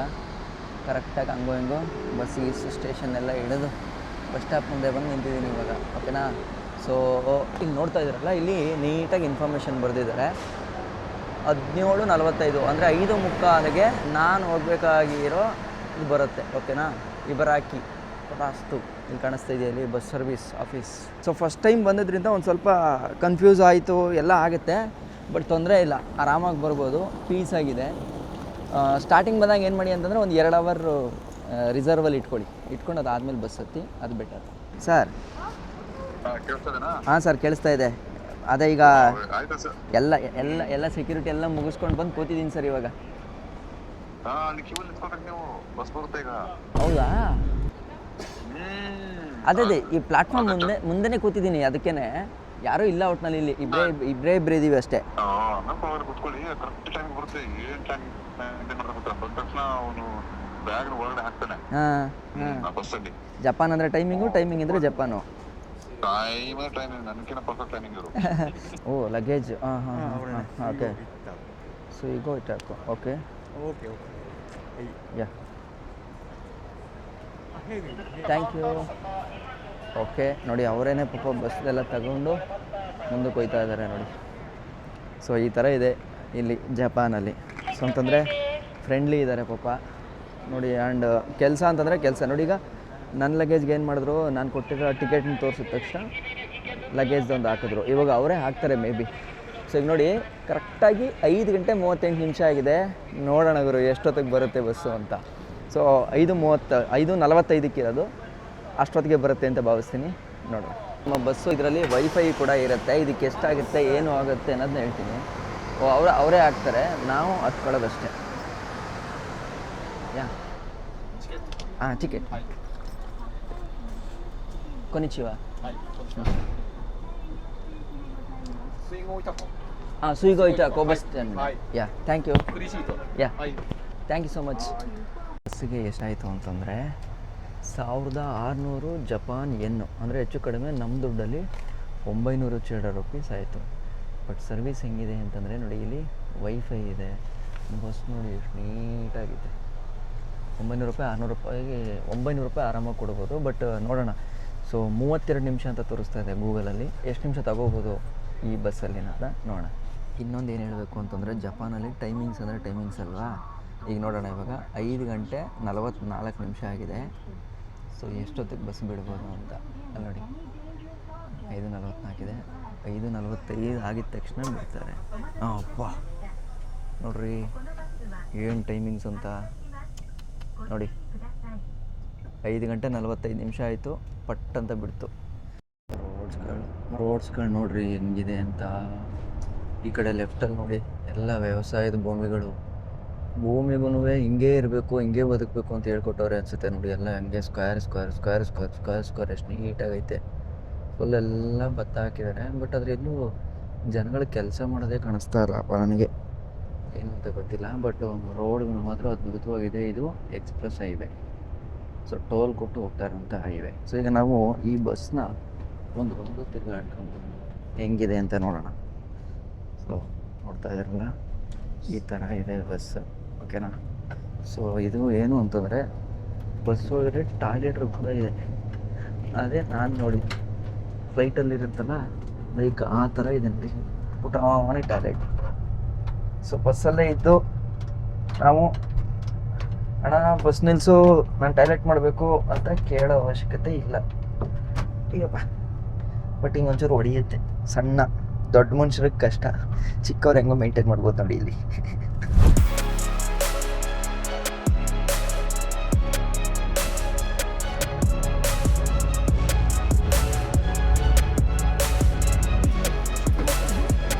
ಕರೆಕ್ಟಾಗಿ ಹಂಗೋ ಹಿಂಗೋ ಬಸ್ಸಿಗೆ ಸ್ಟೇಷನ್ನೆಲ್ಲ ಹಿಡಿದು ಬಸ್ ಸ್ಟಾಪ್ ಮುಂದೆ ಬಂದು ನಿಂತಿದ್ದೀನಿ ಇವಾಗ. ಓಕೆನಾ? ಸೊ ಈಗ ನೋಡ್ತಾ ಇದ್ದೀರಲ್ಲ, ಇಲ್ಲಿ ನೀಟಾಗಿ ಇನ್ಫಾರ್ಮೇಷನ್ ಬರೆದಿದ್ದಾರೆ. 17:45 ಅಂದರೆ 5:45ಗೆ ನಾನು ಹೋಗಬೇಕಾಗಿರೋ ಇದು ಬರುತ್ತೆ. ಓಕೆನಾ? ಇಬರಾಕಿ ಪಟಾಸ್ತು ಇಲ್ಲಿ ಕಾಣಿಸ್ತಾ ಇದೆಯಾ ಇಲ್ಲಿ bus service office. So first time ಬಂದಿದ್ದರಿಂದ ಒಂದು ಸ್ವಲ್ಪ ಕನ್ಫ್ಯೂಸ್ ಆಯಿತು, ಎಲ್ಲ ಆಗುತ್ತೆ. ಬಟ್ ತೊಂದರೆ ಇಲ್ಲ, ಆರಾಮಾಗಿ ಬರ್ಬೋದು, ಪೀಸಾಗಿದೆ. ಸ್ಟಾರ್ಟಿಂಗ್ ಬಂದಾಗ ಏನು ಮಾಡಿ ಅಂತಂದರೆ ಒಂದು 2 ಅವರ್ ರಿಸರ್ವಲ್ಲಿ ಇಟ್ಕೊಂಡು ಅದಾದಮೇಲೆ ಬಸ್ ಹತ್ತಿ, ಅದು ಬೆಟರ್. ಸರ್ ಹಾಂ ಸರ್, ಕೇಳಿಸ್ತಾ ಇದೆ. ಅದೇ ಈಗ ಎಲ್ಲ ಎಲ್ಲ ಎಲ್ಲ ಸೆಕ್ಯೂರಿಟಿ ಎಲ್ಲ ಮುಗಿಸ್ಕೊಂಡು ಬಂದು ಕೂತಿದ್ದೀನಿ ಸರ್ ಇವಾಗ. ಹೌದಾ? ಅದೇ ಈ ಪ್ಲಾಟ್ಫಾರ್ಮ್ ಮುಂದೆನೇ ಕೂತಿದ್ದೀನಿ, ಅದಕ್ಕೇನೆ ಯಾರೂ ಇಲ್ಲ ಒಟ್ಟಿನಲ್ಲಿ. ಇಲ್ಲಿ ಇಬ್ಬರೇ ಇದ್ದೀವಿ ಅಷ್ಟೇ. ಜಪಾನ್ ಅಂದರೆ ಟೈಮಿಂಗ್ ಇದ್ರೆ Japan. Oh luggage, okay. So ಈಗ ಇಟ್ಟಾಕು. Okay yeah, thank you. Okay ನೋಡಿ, ಅವರೇನೆ ಪಾಪ ಬಸ್ಸೆಲ್ಲ ತಗೊಂಡು ಮುಂದಕ್ಕೆ ಹೋಗ್ತಾ ಇದ್ದಾರೆ ನೋಡಿ. ಸೊ ಈ ಥರ ಇದೆ ಇಲ್ಲಿ ಜಪಾನಲ್ಲಿ. ಸೊ ಅಂತಂದರೆ ಫ್ರೆಂಡ್ಲಿ ಇದ್ದಾರೆ ಪಾಪ ನೋಡಿ. ಆ್ಯಂಡ್ ಕೆಲಸ ಅಂತಂದರೆ ಕೆಲಸ ನೋಡಿ. ಈಗ ನನ್ನ ಲಗೇಜ್ಗೆ ಏನು ಮಾಡಿದ್ರು, ನಾನು ಕೊಟ್ಟಿರೋ ಟಿಕೆಟ್ನ ತೋರಿಸಿದ ತಕ್ಷಣ ಲಗೇಜ್ದೊಂದು ಹಾಕಿದ್ರು. ಇವಾಗ ಅವರೇ ಹಾಕ್ತಾರೆ ಮೇ ಬಿ. ಸೊ ಈಗ ನೋಡಿ, ಕರೆಕ್ಟಾಗಿ 5:38 ಆಗಿದೆ. ನೋಡೋಣ ಗುರು ಎಷ್ಟೊತ್ತಿಗೆ ಬರುತ್ತೆ ಬಸ್ಸು ಅಂತ. ಸೊ 5:45 ಇರೋದು, ಅಷ್ಟೊತ್ತಿಗೆ ಬರುತ್ತೆ ಅಂತ ಭಾವಿಸ್ತೀನಿ. ನೋಡೋಣ. ನಮ್ಮ ಬಸ್ಸು ಇದರಲ್ಲಿ ವೈಫೈ ಕೂಡ ಇರುತ್ತೆ. ಇದಕ್ಕೆ ಎಷ್ಟಾಗುತ್ತೆ, ಏನು ಆಗುತ್ತೆ ಅನ್ನೋದನ್ನ ಹೇಳ್ತೀನಿ. ಅವರೇ ಹಾಕ್ತಾರೆ, ನಾವು ಹತ್ಕೊಳ್ಳೋದಷ್ಟೇ. ಯಾ ಟಿಕೆಟ್ ಕೊನಿಚಿವಾ. Suigo Itako bus stand. Yeah thank you. Yeah thank you so much. ಬಸ್ಸಿಗೆ ಎಷ್ಟಾಯಿತು ಅಂತಂದರೆ 1600 ಜಪಾನ್ ಯೆನ್ನು, ಅಂದರೆ ಹೆಚ್ಚು ಕಡಿಮೆ ನಮ್ಮ ದುಡ್ಡಲ್ಲಿ 900 ಚಿಲ್ಲರೆ ರುಪೀಸ್ ಆಯಿತು. ಬಟ್ ಸರ್ವಿಸ್ ಹೆಂಗಿದೆ ಅಂತಂದರೆ ನೋಡಿ, ಇಲ್ಲಿ ವೈಫೈ ಇದೆ, ಬಸ್ ನೋಡಿ ಎಷ್ಟು ನೀಟಾಗಿದೆ. 900 ರೂಪಾಯಿ 600 ರೂಪಾಯಿಗೆ 900 ರೂಪಾಯಿ ಆರಾಮಾಗಿ ಕೊಡ್ಬೋದು. ಬಟ್ ನೋಡೋಣ. ಸೊ 32 ನಿಮಿಷ ಅಂತ ತೋರಿಸ್ತಾ ಇದೆ ಗೂಗಲಲ್ಲಿ. ಎಷ್ಟು ನಿಮಿಷ ತಗೋಬೋದು ಈ ಬಸ್ಸಲ್ಲಿ ಅಂತ ನೋಡೋಣ. ಇನ್ನೊಂದು ಏನು ಹೇಳಬೇಕು ಅಂತಂದರೆ, ಜಪಾನಲ್ಲಿ ಟೈಮಿಂಗ್ಸ್ ಅಂದರೆ ಟೈಮಿಂಗ್ಸ್ ಅಲ್ವಾ. ಈಗ ನೋಡೋಣ, ಇವಾಗ 5:44 ಆಗಿದೆ. ಸೊ ಎಷ್ಟೊತ್ತಿಗೆ ಬಸ್ ಬಿಡ್ಬೋದು ಅಂತ ಅಲ್ಲಿ ನೋಡಿ. 5:44 ಇದೆ. 5:45 ಆಗಿದ ತಕ್ಷಣ ಬಿಡ್ತಾರೆ. ಅಪ್ಪ ನೋಡ್ರಿ ಏನು ಟೈಮಿಂಗ್ಸ್ ಅಂತ ನೋಡಿ. 5:45 ಆಯಿತು, ಪಟ್ ಅಂತ ಬಿಡ್ತು. ರೋಡ್ಸ್ಗಳು ನೋಡ್ರಿ ಹೆಂಗಿದೆ ಅಂತ. ಈ ಕಡೆ ಲೆಫ್ಟಲ್ಲಿ ನೋಡಿ ಎಲ್ಲ ವ್ಯವಸಾಯದ ಭೂಮಿಗೂ ಹಿಂಗೇ ಇರಬೇಕು, ಹಿಂಗೇ ಬದುಕಬೇಕು ಅಂತ ಹೇಳ್ಕೊಟ್ಟವ್ರೆ ಅನಿಸುತ್ತೆ ನೋಡಿ. ಎಲ್ಲ ಹಂಗೆ ಸ್ಕ್ವೇರ್ ಎಷ್ಟು ನೀಟಾಗೈತೆ. ಫುಲ್ ಎಲ್ಲ ಭತ್ತ ಹಾಕಿದ್ದಾರೆ. ಬಟ್ ಅದ್ರ ಎಲ್ಲೂ ಜನಗಳು ಕೆಲಸ ಮಾಡೋದೇ ಕಾಣಿಸ್ತಾ ಇಲ್ಲಪ್ಪ ನನಗೆ, ಏನು ಅಂತ ಗೊತ್ತಿಲ್ಲ. ಬಟ್ ರೋಡ್ಗಳು ಮಾತ್ರ ಅದ್ಭುತವಾಗಿದೆ. ಇದು ಎಕ್ಸ್ಪ್ರೆಸ್ ಹೈವೇ, ಸೊ ಟೋಲ್ ಕೊಟ್ಟು ಹೋಗ್ತಾ ಇರೋಂಥ ಹೈವೇ. ಸೊ ಈಗ ನಾವು ಈ ಬಸ್ನ ಒಂದು ತಿರುಗಾಡ್ಕೊಂಡು ಹೆಂಗಿದೆ ಅಂತ ನೋಡೋಣ. ಸೊ ನೋಡ್ತಾ ಇದ್ದಾರಲ್ಲ, ಈ ಥರ ಇದೆ ಬಸ್. ಓಕೆನಾ? ಸೊ ಇದು ಏನು ಅಂತಂದರೆ, ಬಸ್ ಒಳಗಡೆ ಟಾಯ್ಲೆಟ್ರು ಕೂಡ ಇದೆ. ಅದೇ ನಾನು ನೋಡಿ ಫ್ಲೈಟಲ್ಲಿರುತ್ತಲ್ಲ, ಲೈಕ್ ಆ ಥರ ಇದೆ ನೋಡಿ, ಪುಟಾಣಿ ಟಾಯ್ಲೆಟ್. ಸೊ ಬಸ್ಸಲ್ಲೇ ಇದ್ದು ನಾವು ಅಣ್ಣ ಬಸ್ ನಿಲ್ಲಿಸು, ನಾನು ಟಾಯ್ಲೆಟ್ ಮಾಡಬೇಕು ಅಂತ ಕೇಳೋ ಅವಶ್ಯಕತೆ ಇಲ್ಲ. ಈಗಪ್ಪ ಬಟ್ ಹಿಂಗೆ ಒಂಚೂರು ಹೊಡಿಯುತ್ತೆ. ಸಣ್ಣ ದೊಡ್ಡ ಮನುಷ್ಯರಿಗೆ ಕಷ್ಟ, ಚಿಕ್ಕವ್ರು ಹೆಂಗೋ ಮೇಂಟೈನ್ ಮಾಡ್ಬೋದು ನೋಡಿ ಇಲ್ಲಿ.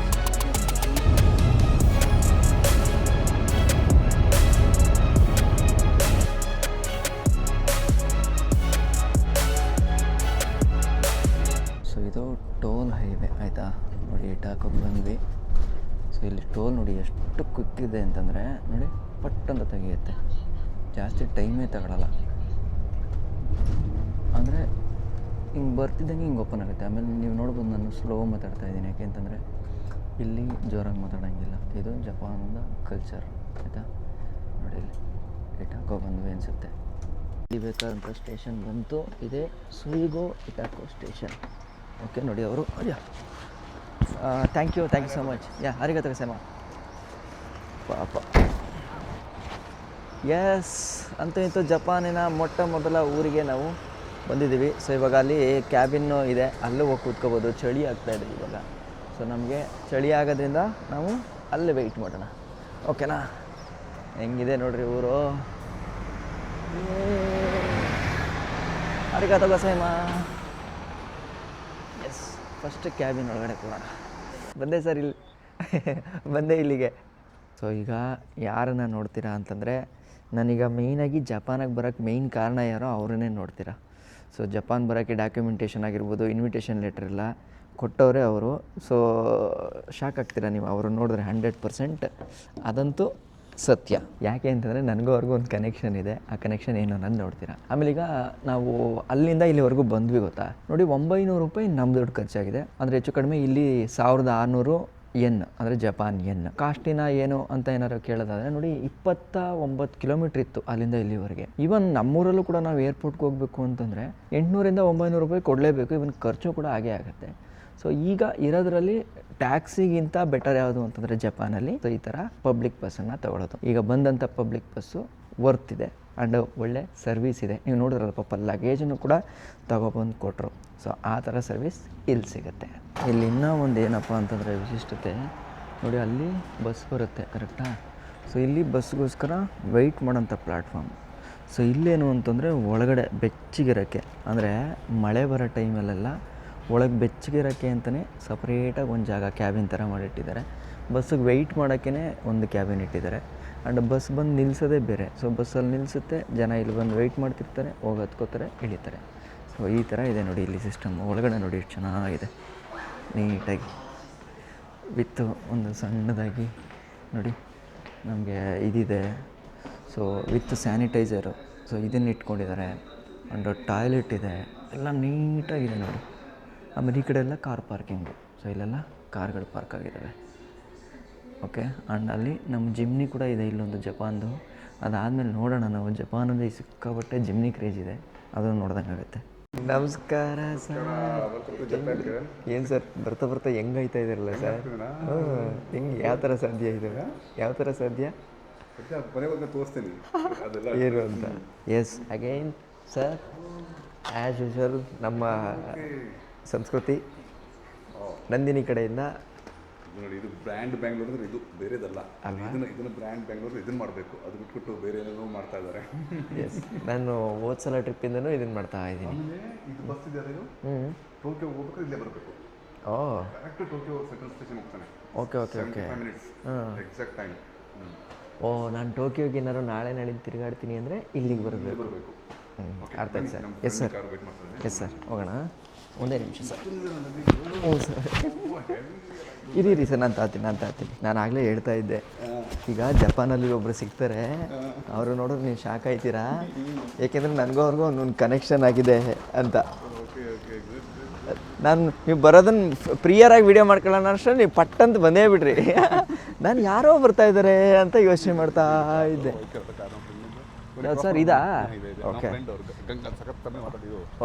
ಟೋಲ್ ಹೈವೇ ಆಯಿತಾ ನೋಡಿ, ಇಟಾಕೋಕೆ ಬಂದ್ವಿ. ಸೊ ಇಲ್ಲಿ ಟೋಲ್ ನೋಡಿ ಎಷ್ಟು ಕ್ವಿಕ್ಕಿದೆ ಅಂತಂದರೆ ನೋಡಿ, ಪಟ್ಟಂತ ತೆಗೆಯುತ್ತೆ, ಜಾಸ್ತಿ ಟೈಮೇ ತಗೊಳ್ಳಲ್ಲ. ಅಂದರೆ ಹಿಂಗೆ ಬರ್ತಿದ್ದಂಗೆ ಹಿಂಗೆ ಓಪನ್ ಆಗುತ್ತೆ. ಆಮೇಲೆ ನೀವು ನೋಡ್ಬೋದು, ನಾನು ಸ್ಲೋ ಮಾತಾಡ್ತಾ ಇದ್ದೀನಿ, ಯಾಕೆ ಅಂತಂದರೆ ಇಲ್ಲಿ ಜೋರಾಗಿ ಮಾತಾಡೋಂಗಿಲ್ಲ. ಇದು ಜಪಾನದ ಕಲ್ಚರ್ ಆಯಿತಾ. ನೋಡಿ ಇಲ್ಲಿ ಇಟಾಕೋ ಬಂದ್ವಿ ಅನಿಸುತ್ತೆ. ಇಲ್ಲಿ ಬೇಕಾದಂಥ ಸ್ಟೇಷನ್ ಬಂತು, ಇದೇ ಸುಯಿಗೋ ಇಟಾಕೋ ಸ್ಟೇಷನ್. ಓಕೆ ನೋಡಿ, ಅವರು ಥ್ಯಾಂಕ್ ಯು ಸೊ ಮಚ್. ಯಾ ಅರಿಗತ ಸಮ. ಪಾಪ. ಎಸ್, ಅಂತೂ ಇಂತೂ ಜಪಾನಿನ ಮೊಟ್ಟ ಮೊದಲ ಊರಿಗೆ ನಾವು ಬಂದಿದ್ದೀವಿ. ಸೊ ಇವಾಗ ಅಲ್ಲಿ ಕ್ಯಾಬಿನ್ನು ಇದೆ, ಅಲ್ಲೂ ಹೋಗಿ ಕೂತ್ಕೋಬೋದು. ಚಳಿ ಆಗ್ತಾಯಿದೆ ಇವಾಗ. ಸೊ ನಮಗೆ ಚಳಿ ಆಗೋದ್ರಿಂದ ನಾವು ಅಲ್ಲೇ ವೆಯ್ಟ್ ಮಾಡೋಣ. ಓಕೆನಾ? ಹೆಂಗಿದೆ ನೋಡ್ರಿ ಊರು. ಅರಿಗಾತ ಗೋಸೈಮ. ಎಸ್, ಫಸ್ಟ್ ಕ್ಯಾಬಿನ್ ಒಳಗಡೆ ಕೊಡೋಣ. ಬಂದೆ ಸರ್ ಇಲ್ಲಿ ಬಂದೆ ಇಲ್ಲಿಗೆ. ಸೊ ಈಗ ಯಾರನ್ನು ನೋಡ್ತೀರಾ ಅಂತಂದರೆ, ನಾನೀಗ ಮೇಯ್ನಾಗಿ ಜಪಾನಾಗೆ ಬರೋಕ್ಕೆ ಮೇಯ್ನ್ ಕಾರಣ ಯಾರೋ ಅವರನ್ನೇ ನೋಡ್ತೀರಾ. ಸೊ ಜಪಾನ್ ಬರೋಕ್ಕೆ ಡಾಕ್ಯುಮೆಂಟೇಷನ್ ಆಗಿರ್ಬೋದು, ಇನ್ವಿಟೇಷನ್ ಲೆಟ್ರ್ ಎಲ್ಲ ಕೊಟ್ಟವರೇ ಅವರು. ಸೊ ಶಾಕ್ ಆಗ್ತೀರಾ ನೀವು ಅವರು ನೋಡಿದ್ರೆ. 100% ಅದಂತೂ ಸತ್ಯ. ಯಾಕೆ ಅಂತಂದರೆ ನನಗೂ ಅವ್ರಿಗೂ ಒಂದು ಕನೆಕ್ಷನ್ ಇದೆ. ಆ ಕನೆಕ್ಷನ್ ಏನು ಅನ್ನೋದು ನೋಡ್ತೀರಾ. ಆಮೇಲೆ ಈಗ ನಾವು ಅಲ್ಲಿಂದ ಇಲ್ಲಿವರೆಗೂ ಬಂದ್ವಿ ಗೊತ್ತಾ. ನೋಡಿ, 900 ರೂಪಾಯಿ ನಮ್ಮ ದುಡ್ಡು ಖರ್ಚಾಗಿದೆ. ಅಂದರೆ ಹೆಚ್ಚು ಕಡಿಮೆ ಇಲ್ಲಿ 1600 ಯೆನ್, ಅಂದರೆ ಜಪಾನ್ ಯೆನ್. ಕಾಸ್ಟಿನ ಏನು ಅಂತ ಏನಾರು ಕೇಳೋದಾದರೆ ನೋಡಿ, 29 ಕಿಲೋಮೀಟ್ರ್ ಇತ್ತು ಅಲ್ಲಿಂದ ಇಲ್ಲಿವರೆಗೆ. ಈವನ್ ನಮ್ಮೂರಲ್ಲೂ ಕೂಡ ನಾವು ಏರ್ಪೋರ್ಟ್ಗೆ ಹೋಗಬೇಕು ಅಂತಂದರೆ 800ರಿಂದ 900 ರೂಪಾಯಿ ಕೊಡಲೇಬೇಕು. ಇವನ್ ಖರ್ಚು ಕೂಡ ಹಾಗೇ ಆಗುತ್ತೆ. ಸೊ ಈಗ ಇರೋದ್ರಲ್ಲಿ ಟ್ಯಾಕ್ಸಿಗಿಂತ ಬೆಟರ್ ಯಾವುದು ಅಂತಂದರೆ ಜಪಾನಲ್ಲಿ ಸೊ ಈ ಥರ ಪಬ್ಲಿಕ್ ಬಸ್ಸನ್ನು ತೊಗೊಳೋದು. ಈಗ ಬಂದಂಥ ಪಬ್ಲಿಕ್ ಬಸ್ಸು ವರ್ತ್ ಇದೆ ಆ್ಯಂಡ್ ಒಳ್ಳೆ ಸರ್ವಿಸ್ ಇದೆ. ನೀವು ನೋಡಿದ್ರಲ್ಲ ಪಾಪ ಲಗೇಜನ್ನು ಕೂಡ ತಗೊಬಂದು ಕೊಟ್ಟರು. ಸೊ ಆ ಥರ ಸರ್ವಿಸ್ ಇಲ್ಲಿ ಸಿಗುತ್ತೆ. ಇಲ್ಲಿ ಇನ್ನೂ ಒಂದು ಏನಪ್ಪ ಅಂತಂದರೆ ವಿಶಿಷ್ಟತೆ ನೋಡಿ, ಅಲ್ಲಿ ಬಸ್ ಬರುತ್ತೆ ಕರೆಕ್ಟಾ. ಸೊ ಇಲ್ಲಿ ಬಸ್ಗೋಸ್ಕರ ವೆಯ್ಟ್ ಮಾಡೋಂಥ ಪ್ಲ್ಯಾಟ್ಫಾರ್ಮ್. ಸೊ ಇಲ್ಲೇನು ಅಂತಂದರೆ ಒಳಗಡೆ ಬೆಚ್ಚಗಿರೋಕ್ಕೆ, ಅಂದರೆ ಮಳೆ ಬರೋ ಟೈಮಲ್ಲೆಲ್ಲ ಒಳಗೆ ಬೆಚ್ಚಗಿರೋಕ್ಕೆ ಅಂತಲೇ ಸಪ್ರೇಟಾಗಿ ಒಂದು ಜಾಗ ಕ್ಯಾಬಿನ್ ಥರ ಮಾಡಿಟ್ಟಿದ್ದಾರೆ. ಬಸ್ಸಿಗೆ ವೆಯ್ಟ್ ಮಾಡೋಕ್ಕೇ ಒಂದು ಕ್ಯಾಬಿನ್ ಇಟ್ಟಿದ್ದಾರೆ. ಆ್ಯಂಡ್ ಬಸ್ ಬಂದು ನಿಲ್ಲಿಸೋದೇ ಬೇರೆ. ಸೊ ಬಸ್ಸಲ್ಲಿ ನಿಲ್ಲಿಸುತ್ತೆ, ಜನ ಇಲ್ಲಿ ಬಂದು ವೆಯ್ಟ್ ಮಾಡ್ತಿರ್ತಾರೆ, ಹೋಗಿ ಹತ್ಕೋತಾರೆ, ಇಳಿತಾರೆ. ಸೊ ಈ ಥರ ಇದೆ ನೋಡಿ ಇಲ್ಲಿ ಸಿಸ್ಟಮ್. ಒಳಗಡೆ ನೋಡಿ ಎಷ್ಟು ಚೆನ್ನಾಗಿದೆ, ನೀಟಾಗಿ ವಿತ್ ಒಂದು ಸಣ್ಣದಾಗಿ ನೋಡಿ ನಮಗೆ ಇದಿದೆ. So with sanitiser. ಸೊ ಇದನ್ನು ಇಟ್ಕೊಂಡಿದ್ದಾರೆ. ಆ್ಯಂಡ್ ಟಾಯ್ಲೆಟ್ ಇದೆ, ಎಲ್ಲ ನೀಟಾಗಿದೆ ನೋಡಿ. ಆಮೇಲೆ ಈ ಕಡೆ ಎಲ್ಲ ಕಾರ್ ಪಾರ್ಕಿಂಗು. ಸೊ ಇಲ್ಲೆಲ್ಲ ಕಾರ್ಗಳು ಪಾರ್ಕ್ ಆಗಿದ್ದಾವೆ. ಓಕೆ, ಆ್ಯಂಡ್ ಅಲ್ಲಿ ನಮ್ಮ ಜಿಮ್ನಿ ಕೂಡ ಇದೆ ಇಲ್ಲೊಂದು ಜಪಾನ್ದು. ಅದಾದಮೇಲೆ ನೋಡೋಣ ನಾವು. ಜಪಾನಲ್ಲಿ ಸಿಕ್ಕಾಪಟ್ಟೆ ಜಿಮ್ನಿ ಕ್ರೇಜ್ ಇದೆ, ಅದನ್ನು ನೋಡ್ದಂಗೆ ಆಗುತ್ತೆ. ನಮಸ್ಕಾರ ಸರ್. ಏನು ಸರ್ ಬರ್ತಾ ಬರ್ತಾ ಹೆಂಗಾಯ್ತಾ ಇದ್ದೀರಲ್ಲ ಸರ್? ಹೆಂಗೆ ಯಾವ ಥರ ಸಾಧ್ಯ ಇದು? ಯಾವ ಥರ ಸಾಧ್ಯ ಏನು ಅಂತ? Yes, again sir as usual ನಮ್ಮ ಸಂಸ್ಕೃತಿ ನಂದಿನಿ ಕಡೆಯಿಂದ ನೋಡಿ, ಇದು ಬ್ರ್ಯಾಂಡ್ ಬ್ಯಾಂಗ್ಳೂರ್ ಅಂದ್ರೆ ಇದು ಬೇರೆದಲ್ಲ. ಇದನ್ನ ಬ್ರ್ಯಾಂಡ್ ಬ್ಯಾಂಗ್ಳೂರ್ ಇದನ್ನ ಮಾಡಬೇಕು, ಅದು ಬಿಟ್ಬಿಟ್ಟು ಬೇರೆ ಏನೇನೋ ಮಾಡ್ತಾ ಇದ್ದಾರೆ. ಎಸ್, ನಾನು ಹೋದ ಸಲ ಟ್ರಿಪ್ಪಿಂದನೂ ಇದನ್ನು ಮಾಡ್ತಾ ಇದ್ದೀನಿ. ಇದು ಬಸ್ ಇದೆ, ಇದು ಟೋಕಿಯೋ ಹೋಗ್ಬೇಕು, ಇಲ್ಲೇ ಬರಬೇಕು. Oh, correct Tokyo central station ಹೋಗ್ತಾನೆ. Okay okay okay, 5 minutes exact time. Oh, ನಾನು ಟೋಕಿಯೋಗೆ ಏನಾದ್ರು ನಾಳೆ ತಿರುಗಾಡ್ತೀನಿ ಅಂದರೆ ಇಲ್ಲಿಗೆ ಬರಬೇಕು. ಅರ್ಥ ಆಯ್ತು sir. Yes sir, yes sir, ಹೋಗೋಣ. ಒಂದೇ ನಿಮಿಷ ಸರ್. ಹ್ಞೂ ಸರ್, ಇರಿ ಸರ್, ನಾನು ತಾತೀನಿ. ನಾನು ಆಗಲೇ ಹೇಳ್ತಾ ಇದ್ದೆ, ಈಗ ಜಪಾನಲ್ಲಿ ಒಬ್ಬರು ಸಿಗ್ತಾರೆ, ಅವರು ನೋಡಿದ್ರೆ ನೀವು ಶಾಕ್ ಆಯ್ತೀರಾ. ಏಕೆಂದರೆ ನನಗೂ ಅವ್ರಿಗೂ ಒಂದೊಂದು ಕನೆಕ್ಷನ್ ಆಗಿದೆ ಅಂತ. ನಾನು ನೀವು ಬರೋದನ್ನು ಪ್ರಿಯರಾಗಿ ವೀಡಿಯೋ ಮಾಡ್ಕೊಳ್ಳೋಣ ಅಷ್ಟೇ ನೀವು ಪಟ್ಟಂತ ಬಂದೇ ಬಿಡ್ರಿ. ನಾನು ಯಾರೋ ಬರ್ತಾ ಇದ್ದಾರೆ ಅಂತ ಯೋಚನೆ ಮಾಡ್ತಾ ಇದ್ದೆ. ಯಾವ್ದು ಸರ್, ಇದಾ? ಓಕೆ.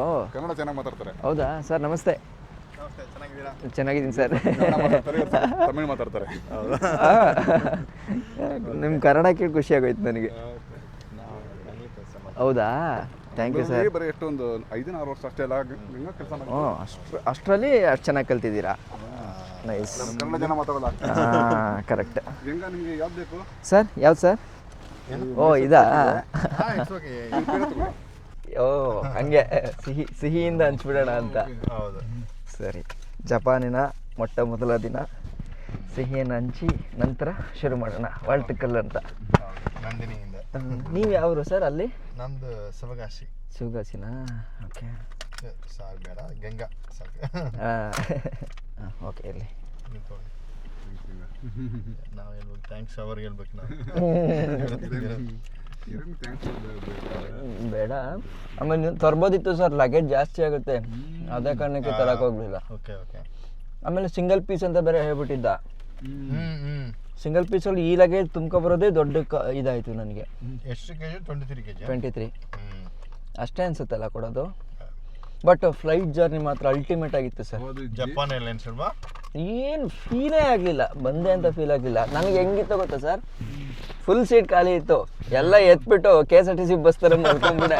ಓ, ಕನ್ನಡ ಚೆನ್ನಾಗಿ ಮಾತಾಡ್ತಾರೆ. ಹೌದಾ ಸರ್? ನಮಸ್ತೆ. ಚೆನ್ನಾಗಿದ್ದೀನಿ ಸರ್. ತಮಿಳು ಮಾತಾಡ್ತಾರೆ. ನಿಮ್ಮ ಕನ್ನಡ ಕೇಳಿ ಖುಷಿ ಆಗೋಯ್ತು ನನಗೆ. ಹೌದಾ? Thank you sir. ಬರೀ ಎಷ್ಟೊಂದು 5-6 ವರ್ಷ ಅಷ್ಟೇ ಅಲ್ಲ ಕೆಲಸ. ಅಷ್ಟರಲ್ಲಿ ಅಷ್ಟು ಚೆನ್ನಾಗಿ ಕಲ್ತಿದ್ದೀರಾ. ನೈಸ್. ಕನ್ನಡ ಜನ ಮಾತಾಡಲ್ಲ. ಹಾಂ, ಕರೆಕ್ಟ್. ಹೆಂಗ ನಿಮಗೆ ಯಾವ್ದು ಬೇಕು ಸರ್? ಯಾವ್ದು ಸರ್? ಓ, ಇದಾ? ಓ, ಹಂಗೆ ಸಿಹಿಯಿಂದ ಹಂಚ್ಬಿಡೋಣ ಅಂತ. ಸರಿ, ಜಪಾನಿನ ಮೊಟ್ಟ ಮೊದಲ ದಿನ ಸಿಹಿಯನ್ನು ಹಂಚಿ ನಂತರ ಶುರು ಮಾಡೋಣ. ವಾಲ್ಟಿಕಲ್ ಅಂತ ನಂದಿನಿಯಿಂದ. ನೀವು ಯಾವರು ಸರ್ ಅಲ್ಲಿ? ನಮ್ದು ಶಿವಗಾಶಿ. ಶಿವಗಾಸಿನಾ? ಓಕೆ. ಸಾರ್ ಬೇಡ, ಗಂಗಾ ಸಾಕು. ಓಕೆ, ಇರಲಿ. ನಾವು ಹೇಳ್ಬೇಕು, ಥ್ಯಾಂಕ್ಸ್ ಅವ್ರಿಗೆ ಹೇಳ್ಬೇಕು ನಾವು. ಬೇಡ, ಆಮೇಲೆ ನೀವು ತರ್ಬೋದಿತ್ತು ಸರ್, ಲಗೇಜ್ ಜಾಸ್ತಿ ಆಗುತ್ತೆ, ಅದೇ ಕಾರಣಕ್ಕೆ ತರಕ್ಕೆ ಹೋಗ್ಲಿಲ್ಲ. Okay okay. ಆಮೇಲೆ ಸಿಂಗಲ್ ಪೀಸ್ ಅಂತ ಬೇರೆ ಹೇಳ್ಬಿಟ್ಟಿದ್ದ. ಸಿಂಗಲ್ ಪೀಸಲ್ಲಿ ಈ ಲಗೇಜ್ ತುಂಬ್ಕೊಬರೋದೇ ದೊಡ್ಡ ಇದಾಯಿತು ನನಗೆ. ಎಷ್ಟು ಕೆ ಜಿ? 23 kg. 23 ಅಷ್ಟೇ ಅನ್ಸುತ್ತಲ್ಲ ಕೊಡೋದು. ಬಟ್ ಫ್ಲೈಟ್ ಜರ್ನಿ ಮಾತ್ರ ಅಲ್ಟಿಮೇಟ್ ಆಗಿತ್ತು ಸರ್. ಜಪಾನ್ ಏರ್ಲೈನ್ಸ್ ಅಲ್ವಾ? ಏನು ಫೀಲೇ ಆಗಲಿಲ್ಲ, ಬಂದೆ ಅಂತ ಫೀಲ್ ಆಗಲಿಲ್ಲ. ನನಗೆ ಹೆಂಗಿತ್ತು ಗೊತ್ತಾ ಸರ್, ಫುಲ್ ಸೀಟ್ ಖಾಲಿ ಇತ್ತು, ಎಲ್ಲ ಎತ್ಬಿಟ್ಟು KSRTC ಬಸ್ ಥರ ಮಾಡ್ಕೊಂಡ್ಬಿಟ್ಟೆ.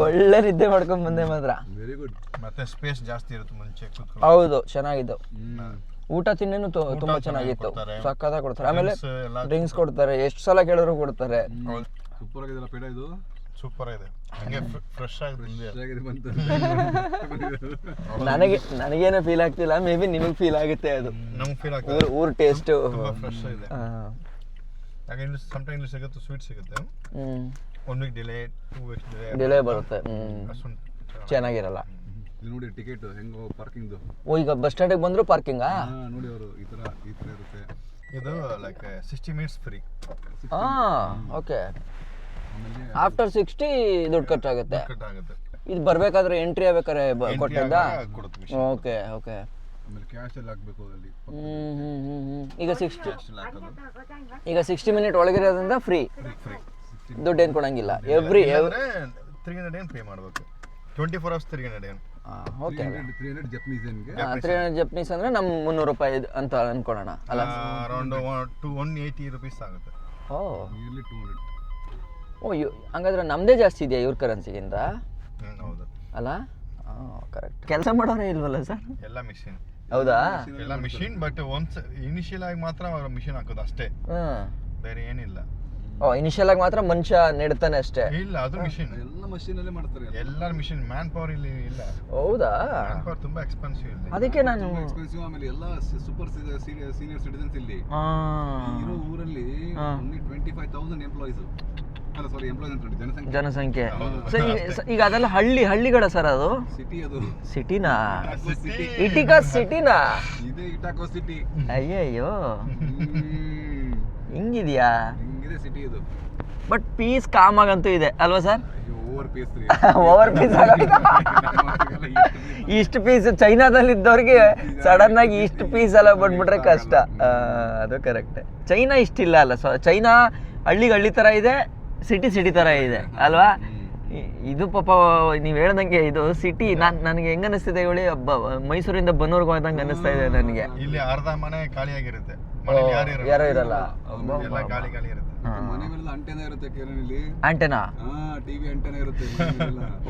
ಒಳ್ಳೆ ನಿದ್ದೆ ಮಾಡ್ಕೊಂಡು ಬಂದೆ ಮಾತ್ರ. Very good. ಮತ್ತೆ ಸ್ಪೇಸ್ ಜಾಸ್ತಿ ಇರುತ್ತೆ ಮುಂಚೆ ಕೂತ್ಕೊಳ್ಳಿ. ಹೌದು, ಚೆನ್ನಾಗಿತ್ತು. ಊಟ ತಿನ್ನೇನು ತುಂಬ ಚೆನ್ನಾಗಿತ್ತು, ಕೊಡ್ತಾರೆ. ಸಕ್ಕತ್ತಾಗಿ ಕೊಡ್ತಾರೆ. ಆಮೇಲೆ Drinks ಎಲ್ಲ ಡ್ರಿಂಕ್ಸ್ ಕೊಡ್ತಾರೆ, ಎಷ್ಟು ಸಲ ಕೇಳಿದ್ರು ಕೊಡ್ತಾರೆ. ಸೂಪರ್ ಆಗಿದೆಲ್ಲ ಪೇಡ ಇದು. ಸೂಪರ್ ಇದೆ, ಹಂಗೆ ಫ್ರೆಶ್ ಆಗಿ ಆಗಿದೆ ಬಂತು. ನನಗೇನೋ ಫೀಲ್ ಆಗ್ತಿಲ್ಲ, ಮೇ ಬಿ ನಿಮಗೆ ಫೀಲ್ ಆಗುತ್ತೆ ಅದು. ನಮ್ಗೆ ಫೀಲ್ ಆಗ್ತದೆ ಊರ್ ಟೇಸ್ಟು. ಫ್ರೆಶ್ ಇದೆ. ಯಾಕೆ ಇಲ್ಲಿ ಸಮ್ಟೈಮ್ ಇಲ್ಲಿ ಸಿಗುತ್ತೆ, ಸ್ವೀಟ್ ಸಿಗುತ್ತೆ. 1 ವೀಕ್ ಡಿಲೇ, 2 ವೀಕ್ಸ್ ಡಿಲೇ ಬರುತ್ತೆ. ಅಷ್ಟೊಂದು ಚೆನ್ನಾಗಿರಲ್ಲ. ಇಲ್ಲಿ ನೋಡಿ ಟಿಕೆಟ್ ಹೆಂಗೋ ಪಾರ್ಕಿಂಗ್ದು. ಓ, ಈಗ ಬಸ್ ಸ್ಟ್ಯಾಂಡಿಗೆ ಬಂದ್ರು ಪಾರ್ಕಿಂಗಾ? ನೋಡಿ ಅವರು ಈ ಥರ ಇರುತ್ತೆ. ಇದು like 60 minutes free. Okay. After 60 ದುಡ್ಡು ಖರ್ಚಾಗುತ್ತೆ. ಕಟ್ ಆಗುತ್ತೆ. ಇದು ಬರ್ಬೇಕಾದ್ರೆ ಎಂಟ್ರಿ ಆಗ್ಬೇಕಾದ್ರೆ ಕೊಟ್ಟಿದ್ದ? ಕೊಡುತ್ತೆ ಓಕೆ ಓಕೆ. ಆಮೇಲೆ ಕ್ಯಾಶ್ ಎಲ್ಲ ಹಾಕ್ಬೇಕು ಅಲ್ಲಿ. ಈಗ 60 ಮಿನಿಟ್ ಒಳಗಿರೋದ್ರಿಂದ ಫ್ರೀ, ದುಡ್ಡು ಏನು ಕೊಡಂಗಿಲ್ಲ. ಎವ್ರಿ 300 ಏನು ಪೇ ಮಾಡಬೇಕು. 24 hours 300 ಏನು. ಓಕೆ. 300 ಜಪನೀಸ್ ಏನ್ಗೆ 300 ಜಪನೀಸ್ ಅಂದರೆ ನಮ್ಮ 300 ರೂಪಾಯಿ ಅಂತ ಅನ್ಕೊಳ್ಳೋಣ ಅಲ್ಲ? ಅರೌಂಡ್ 180 rupees ಆಗುತ್ತೆ. ಓ ನಿಯರ್ಲಿ 200. ಹಂಗಾದ್ರೆ ನಮ್ಮದೇ ಜಾಸ್ತಿ ಇದೆಯಾ ಇವ್ರ ಕರೆನ್ಸಿಗಿಂತ ಹೌದು ಅಲ್ಲ? ಕರೆಕ್ಟ್. ಕೆಲಸ ಮಾಡೋರೇ ಇಲ್ವಲ್ಲ ಸರ್? ಎಲ್ಲ ಮಿಷಿನ್. ಹೌದಾ? ಎಲ್ಲ ಮಿಷಿನ್, ಬಟ್ ಒನ್ಸ್ ಇನಿಷಿಯಲ್ ಆಗಿ ಮಾತ್ರ ಅವ್ರ ಮಿಷಿನ್ ಹಾಕೋದು ಅಷ್ಟೇ, ಬೇರೆ ಏನಿಲ್ಲ. ಇನಿಷಿಯಲ್ ಆಗಿ ಮಾತ್ರ ಮನುಷ್ಯ ನೆಡ್ತಾನೆ ಅಷ್ಟೇ? ಇಲ್ಲ, ಅದು ಮಿಷಿನ್. ಎಲ್ಲ ಮಷೀನ್ ಅಲ್ಲೇ ಮಾಡ್ತಾರೆ. ಎಲ್ಲ ಮಿಷಿನ್, ಮ್ಯಾನ್ ಪವರ್ ಇಲ್ಲಿ ಇಲ್ಲ. ಹೌದಾ? ಮ್ಯಾನ್ ಪವರ್ ತುಂಬಾ ಎಕ್ಸ್ಪೆನ್ಸಿವ್ ಇಲ್ಲಿ. ಅದಕ್ಕೆ ನಾನು ಎಕ್ಸ್ಪೆನ್ಸಿವ್. ಆಮೇಲೆ ಎಲ್ಲ ಸೂಪರ್ ಸೀನಿಯರ್ ಸಿಟಿಸನ್ಸ್ ಇಲ್ಲಿ ಇರೋ ಊರಲ್ಲಿ ಓನ್ಲಿ 25,000 ಎಂಪ್ಲಾಯೀಸ್. ಅಲ್ಲ ಸಾರಿ, ಎಂಪ್ಲಾಯೀಸ್ ಅಂತ ಜನಸಂಖ್ಯೆ. ಈಗ ಅದೆಲ್ಲ ಹಳ್ಳಿಗಳ ಸರ್? ಅದು ಸಿಟಿ, ಅದು ಸಿಟಿನಾ? ಇಟಿಕಾ ಸಿಟಿನಾ? ಇದೇ ಇಟಾಕೋ ಸಿಟಿ. ಅಯ್ಯಯ್ಯೋ, ಹಿಂಗಿದ್ಯಾ? ಹಿಂಗಿದೆ ಸಿಟಿ ಇದು. ಬಟ್ ಪೀಸ್ ಕಾಮ್ ಆಗಂತೂ ಇದೆ ಅಲ್ವಾ ಸರ್? ಓವರ್ ಪೀಸ್ ರೀ. ಓವರ್ ಪೀಸ್ ಇಷ್ಟು ಪೀಸ್ ಚೈನಾದಲ್ಲಿ ಇದ್ದವ್ರಿಗೆ ಸಡನ್ ಆಗಿ ಇಷ್ಟು ಪೀಸ್ ಎಲ್ಲ ಬಂದ್ಬಿಟ್ರೆ ಕಷ್ಟ. ಅದು ಕರೆಕ್ಟ್. ಚೈನಾ ಇಷ್ಟಿಲ್ಲ ಅಲ್ಲ, ಚೈನಾ ಹಳ್ಳಿ ಥರ ಇದೆ, ಸಿಟಿ ಥರ ಇದೆ ಅಲ್ವಾ? ಇದು ಪಾಪ ನೀವು ಹೇಳ್ದಂಗೆ ಇದು ಸಿಟಿ. ನನಗೆ ಹೆಂಗೆ ಅನಿಸ್ತಿದೆ ಹೇಳಿ, ಮೈಸೂರಿಂದ ಬನ್ನೂರ್ಗೆ ಹೋದಂಗೆ ಅನಿಸ್ತಾ ಇದೆ ನನಗೆ. ಇಲ್ಲಿ ಅರ್ಧ ಮನೆ ಖಾಲಿಯಾಗಿರುತ್ತೆ, ಯಾರೋ ಇರಲ್ಲ, ಎಲ್ಲ ಖಾಲಿ ಇರುತ್ತೆ. ಮನೆ ಮೇಲೆ ಅಂಟೆನಾ ಇರುತ್ತೆ ಕೇರಳಲ್ಲಿ. ಆಂಟೆನಾ? ಟಿವಿ ಅಂಟೆನಾ ಇರುತ್ತೆ.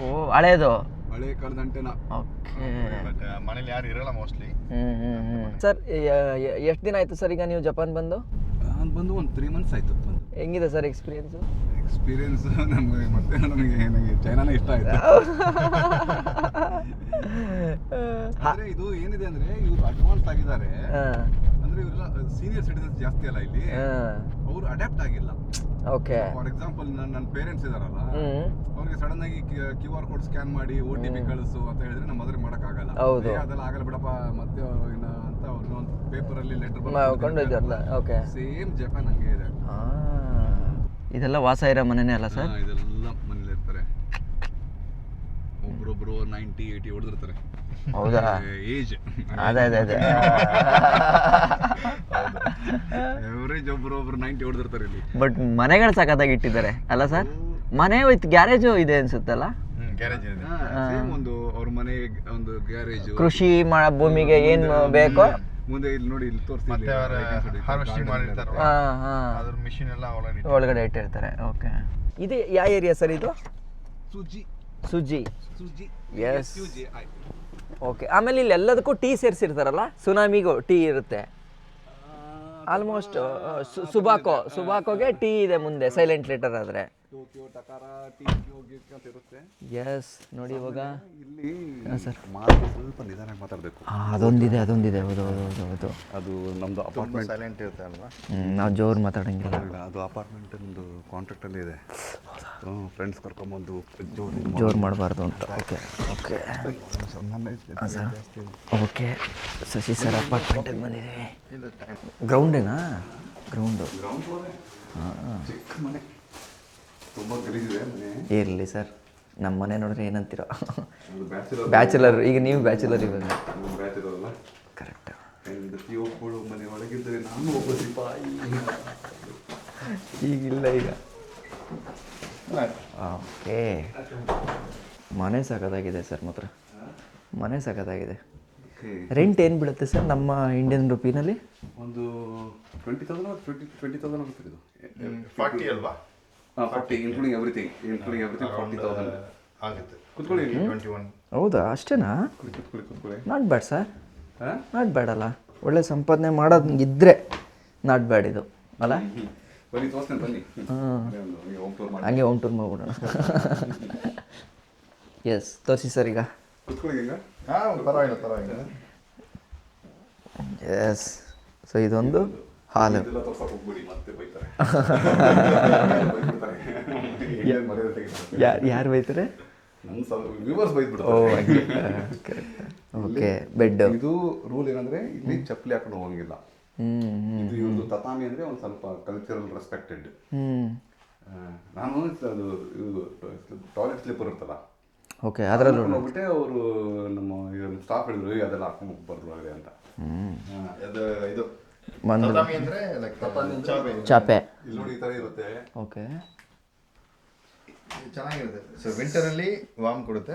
ಓ, ಹಳೇದು, ಹಳೆ ಕಾಲದ ಅಂಟೆನಾ. ಓಕೆ. ಬಟ್ ಮನೇಲಿ ಯಾರು ಇರಲ್ಲ ಮೋಸ್ಟ್ಲಿ. ಸರ್, ಎಷ್ಟು ದಿನ ಆಯ್ತು ಸರ್ ಈಗ ನೀವು ಜಪಾನ್ ಬಂದು? ಬಂದು ಒಂದು 3 months ಆಯ್ತು ಬಂದು. ಹೆಂಗಿದೆ ಸರ್ ಎಕ್ಸ್ಪೀರಿಯನ್ಸು? ನನಗೆ ಚೈನಾನೇ ಇಷ್ಟ ಆಯ್ತು. ಆದ್ರೆ ಇದು ಏನಿದೆ ಅಂದ್ರೆ ಇವರು ಅಡ್ವಾನ್ಸ್ ಆಗಿದ್ದಾರೆ. ಅಂದ್ರೆ ಇವರೆಲ್ಲ ಸೀನಿಯರ್ ಸಿಟಿಸನ್ಸ್ ಜಾಸ್ತಿ ಅಲ್ಲ ಇಲ್ಲಿ, ಅವರು ಅಡ್ಯಾಪ್ಟ್ ಆಗಿಲ್ಲ. ಓಕೆ. ಫಾರ್ ಎಕ್ಸಾಂಪಲ್ ನನ್ನ ಪೇರೆಂಟ್ಸ್ ಇದಾರಲ್ಲ, ಅವ್ರಿಗೆ ಸಡನ್ ಆಗಿ QR ಕೋಡ್ ಸ್ಕ್ಯಾನ್ ಮಾಡಿ OTP ಕಳಿಸು ಅಂತ ಹೇಳಿದ್ರೆ ನಮ್ಮ ಮದುವೆ ಮಾಡಕ್ ಆಗಲ್ಲ. ಅದೆಲ್ಲ ಆಗಲ್ಲ ಬಿಡಪ್ಪ, ಮತ್ತೆ ಅಂತ ಅವ್ರನ್ನ ಒಂದು ಪೇಪರ್ ಅಲ್ಲಿ ಲೆಟರ್. ಓಕೆ. ಸೇಮ್ ಜಪಾನ್ ಹಂಗೆ ಇದೆ. ಇದೆಲ್ಲ ವಾಸ ಇರೋ ಮನೆನೇ ಅಲ್ಲ ಸರ್? ಇದೆಲ್ಲ ಮನೇಲಿ ಇರ್ತಾರೆ. ಒಬ್ರೊಬ್ರು 90-80 ಹೊಡೆದಿರ್ತಾರೆ. ಹೌದಾ? ಏಜ್ ಅದೇ ಎವರೇಜ್ ಒಬ್ರೊಬ್ರು 90 ಹೊಡೆದಿರ್ತಾರೆ ಇಲ್ಲಿ. ಬಟ್ ಮನೆಗಳು ಸಖತ್ತಾಗಿ ಇಟ್ಟಿದ್ದಾರೆ ಅಲ್ಲ ಸರ್? ಮನೆ ವಿತ್ ಗ್ಯಾರೇಜು ಇದೆ ಅನ್ಸುತ್ತಲ್ಲ? ಗ್ಯಾರೇಜ್ ಇದೆ. ಸೇಮ್ ಒಂದು ಅವ್ರ ಮನೆ ಒಂದು ಗ್ಯಾರೇಜ್. ಕೃಷಿ ಭೂಮಿಗೆ ಏನು ಬೇಕೋ ಮುಂದೆ ಇಲ್ಲಿ ನೋಡಿ, ಇಲ್ಲಿ ತೋರಿಸ್ತೀನಿ. ಮತ್ತೆ ಹಾರ್ವೆಸ್ಟಿಂಗ್ ಮಾಡಿರ್ತಾರೆ, ಅದ್ರ ಮಿಷಿನ್ ಎಲ್ಲ ಒಳಗಡೆ ಇಟ್ಟಿರ್ತಾರೆ. ಓಕೆ. ಇದು ಯಾವ ಏರಿಯಾ ಸರ್ ಇದು? ಸುಜಿ. ಎಸ್. ಓಕೆ. ಆಮೇಲೆ ಇಲ್ಲಿ ಎಲ್ಲದಕ್ಕೂ ಟೀ ಸೇರಿಸಿರ್ತಾರಲ್ಲ, ಸುನಾಮಿಗೂ ಟೀ ಇರುತ್ತೆ ಆಲ್ಮೋಸ್ಟ್. ಸುಬಾಕೋಗೆ ಟೀ ಇದೆ ಮುಂದೆ, ಸೈಲೆಂಟ್ ಲೆಟರ್ ಆದರೆ. ಎಸ್. ನೋಡಿ ಇವಾಗ ಇಲ್ಲಿ ಸರ್ ಸ್ವಲ್ಪ ನಿಧಾನವಾಗಿ ಮಾತಾಡಬೇಕು. ಅದೊಂದಿದೆ. ಹೌದು. ಅದು ನಮ್ದು ಅಪಾರ್ಟ್ಮೆಂಟ್ ಸೈಲೆಂಟ್ ಇರುತ್ತೆ ಅಲ್ವಾ? ನಾವು ಜೋರು ಮಾತಾಡಂಗಿಲ್ಲ. ಅದು ಅಪಾರ್ಟ್ಮೆಂಟ್ ಒಂದು ಕಾಂಟ್ರಾಕ್ಟ್ ಅಲ್ಲಿ ಇದೆ. ಫ್ರೆಂಡ್ಸ್ ಕರ್ಕೊಂಬಂದು ಜೋರು ಮಾಡಬಾರ್ದು ಅಂತ. ಓಕೆ. ಓಕೆ. ಶಶಿ ಸರ್ ಅಪಾರ್ಟ್ಮೆಂಟಿಗೆ ಬಂದಿದ್ದೀವಿ. ಗ್ರೌಂಡೇನಾ? ಗ್ರೌಂಡು. ಚಿಕ್ಕ ಮನೆ, ತುಂಬ ಗಲೀಜಿದೆ ಮನೆ. ಇರಲಿ ಸರ್, ನಮ್ಮ ಮನೆ ನೋಡಿದ್ರೆ ಏನಂತೀರೋ. ಬ್ಯಾಚುಲರ್. ಈಗ ನೀವು ಬ್ಯಾಚುಲರ್ ಇವಾಗ? ಬ್ಯಾಚುಲರ್. ಕರೆಕ್ಟ್. ಪ್ರತಿಯೊಬ್ಬಳು ಮನೆ ಒಳಗಿದ್ದರೆ ನಾನು ಒಬ್ಬ ಸಿಪಾಯಿ. ಈಗಿಲ್ಲ ಈಗ. ಓಕೆ. ಮನೆ ಸಖತ್ತಾಗಿದೆ ಸರ್, ಮಾತ್ರ ಮನೆ ಸಖತ್ತಾಗಿದೆ. ರೆಂಟ್ ಏನು ಬೀಳುತ್ತೆ ಸರ್ ನಮ್ಮ ಇಂಡಿಯನ್ ರುಪಿನಲ್ಲಿ? ಒಂದು 20,000 20,000 ಆಗುತ್ತೆ ಇದು 40 ಅಲ್ವಾ? 40 ಇನ್ಕ್ಲೂಡಿಂಗ್ ಎವ್ರಿಥಿಂಗ್ 40,000 ಆಗುತ್ತೆ. ಕುತ್ಕೊಳ್ಳಿ 21. ಹೌದಾ, ಅಷ್ಟೇನಾ? ಕುತ್ಕೊಳ್ಳಿ. ನಾಟ್ ಬ್ಯಾಡ್ ಸರ್, ಹಾಂ ನಾಟ್ ಬ್ಯಾಡ್ ಅಲ್ಲ, ಒಳ್ಳೆ ಸಂಪಾದನೆ ಮಾಡೋದಂಗಿದ್ರೆ ನಾಟ್ ಬ್ಯಾಡ್ ಇದು ಅಲ್ಲ? ಬನ್ನಿ ತೋರಿಸ್ತೇನೆ ಬನ್ನಿ. ಹೋಮ್ ಟೂರ್ ಮಾಡಿ ಹಂಗೆ ಹೋಮ್ ಟೂರ್ ಮಾಡ್ಬಿಡೋಣ. ಎಸ್ ತೋರಿಸಿ ಸರ್ ಈಗ. ಕುತ್ಕೊಳ್ಳಿ ಈಗ. ಪರವಾಗಿಲ್ಲ. ಎಸ್, ಸೊ ಇದೊಂದು ಹಾಲು. ಇದೆಲ್ಲ ತೋರ್ಸಕ್ಕೆ ಹೋಗ್ಬಿಡಿ, ಮತ್ತೆ ಬೈತಾರೆ. ಏನ್ ಮರ್ಯಾದೆ ತೆಗಿತಾರೆ. ಯಾರು ಬೈತಾರೆ? ನಮ್ಮ ವ್ಯೂವರ್ಸ್ ಓ ಬೈದ್ಬಿಡ್ತಾರೆ. ಹಾಗೆ. Okay, bed. ಇದು ರೂಲ್ ಏನಂದ್ರೆ ಇಲ್ಲಿ ಚಪ್ಪಲಿ ಹಾಕೊಂಡು ಹೋಗಂಗಿಲ್ಲ. ಇದು ಇವ್ರದ್ದು ತತಾಮಿ ಅಂದ್ರೆ ಒಂದು ಸ್ವಲ್ಪ ಕಲ್ಚರಲ್ ರೆಸ್ಪೆಕ್ಟೆಡ್. ನಾನು ಅದು ಇದು ಟಾಯ್ಲೆಟ್ ಸ್ಲಿಪ್ಪರ್ ಇರ್ತಲ್ಲ, ಓಕೆ, ಅದರಲ್ಲೂ ಹೋಗ್ಬಿಟ್ಟೆ ಅವರು ನಮ್ಮ ಸ್ಟಾಫ್ ಹೇಳಿದ್ರು ಅದೆಲ್ಲ ಹಾಕೊಂಡು ಹೋಗ್ಬಾರ್ದು ಒಳಗಡೆ ಅಂತ. ಇದು ಒಂದು ತತಾಮಿ ಅಂದ್ರೆ like ಚಾಪೆ. ಇಲ್ಲಿ ನೋಡಿ ಈ ತರ ಇರುತ್ತೆ. ಓಕೆ, ಚೆನ್ನಾಗಿರುತ್ತೆ. ಸೊ ವಿಂಟರ್ ಅಲ್ಲಿ ವಾರ್ಮ್ ಕೊಡುತ್ತೆ,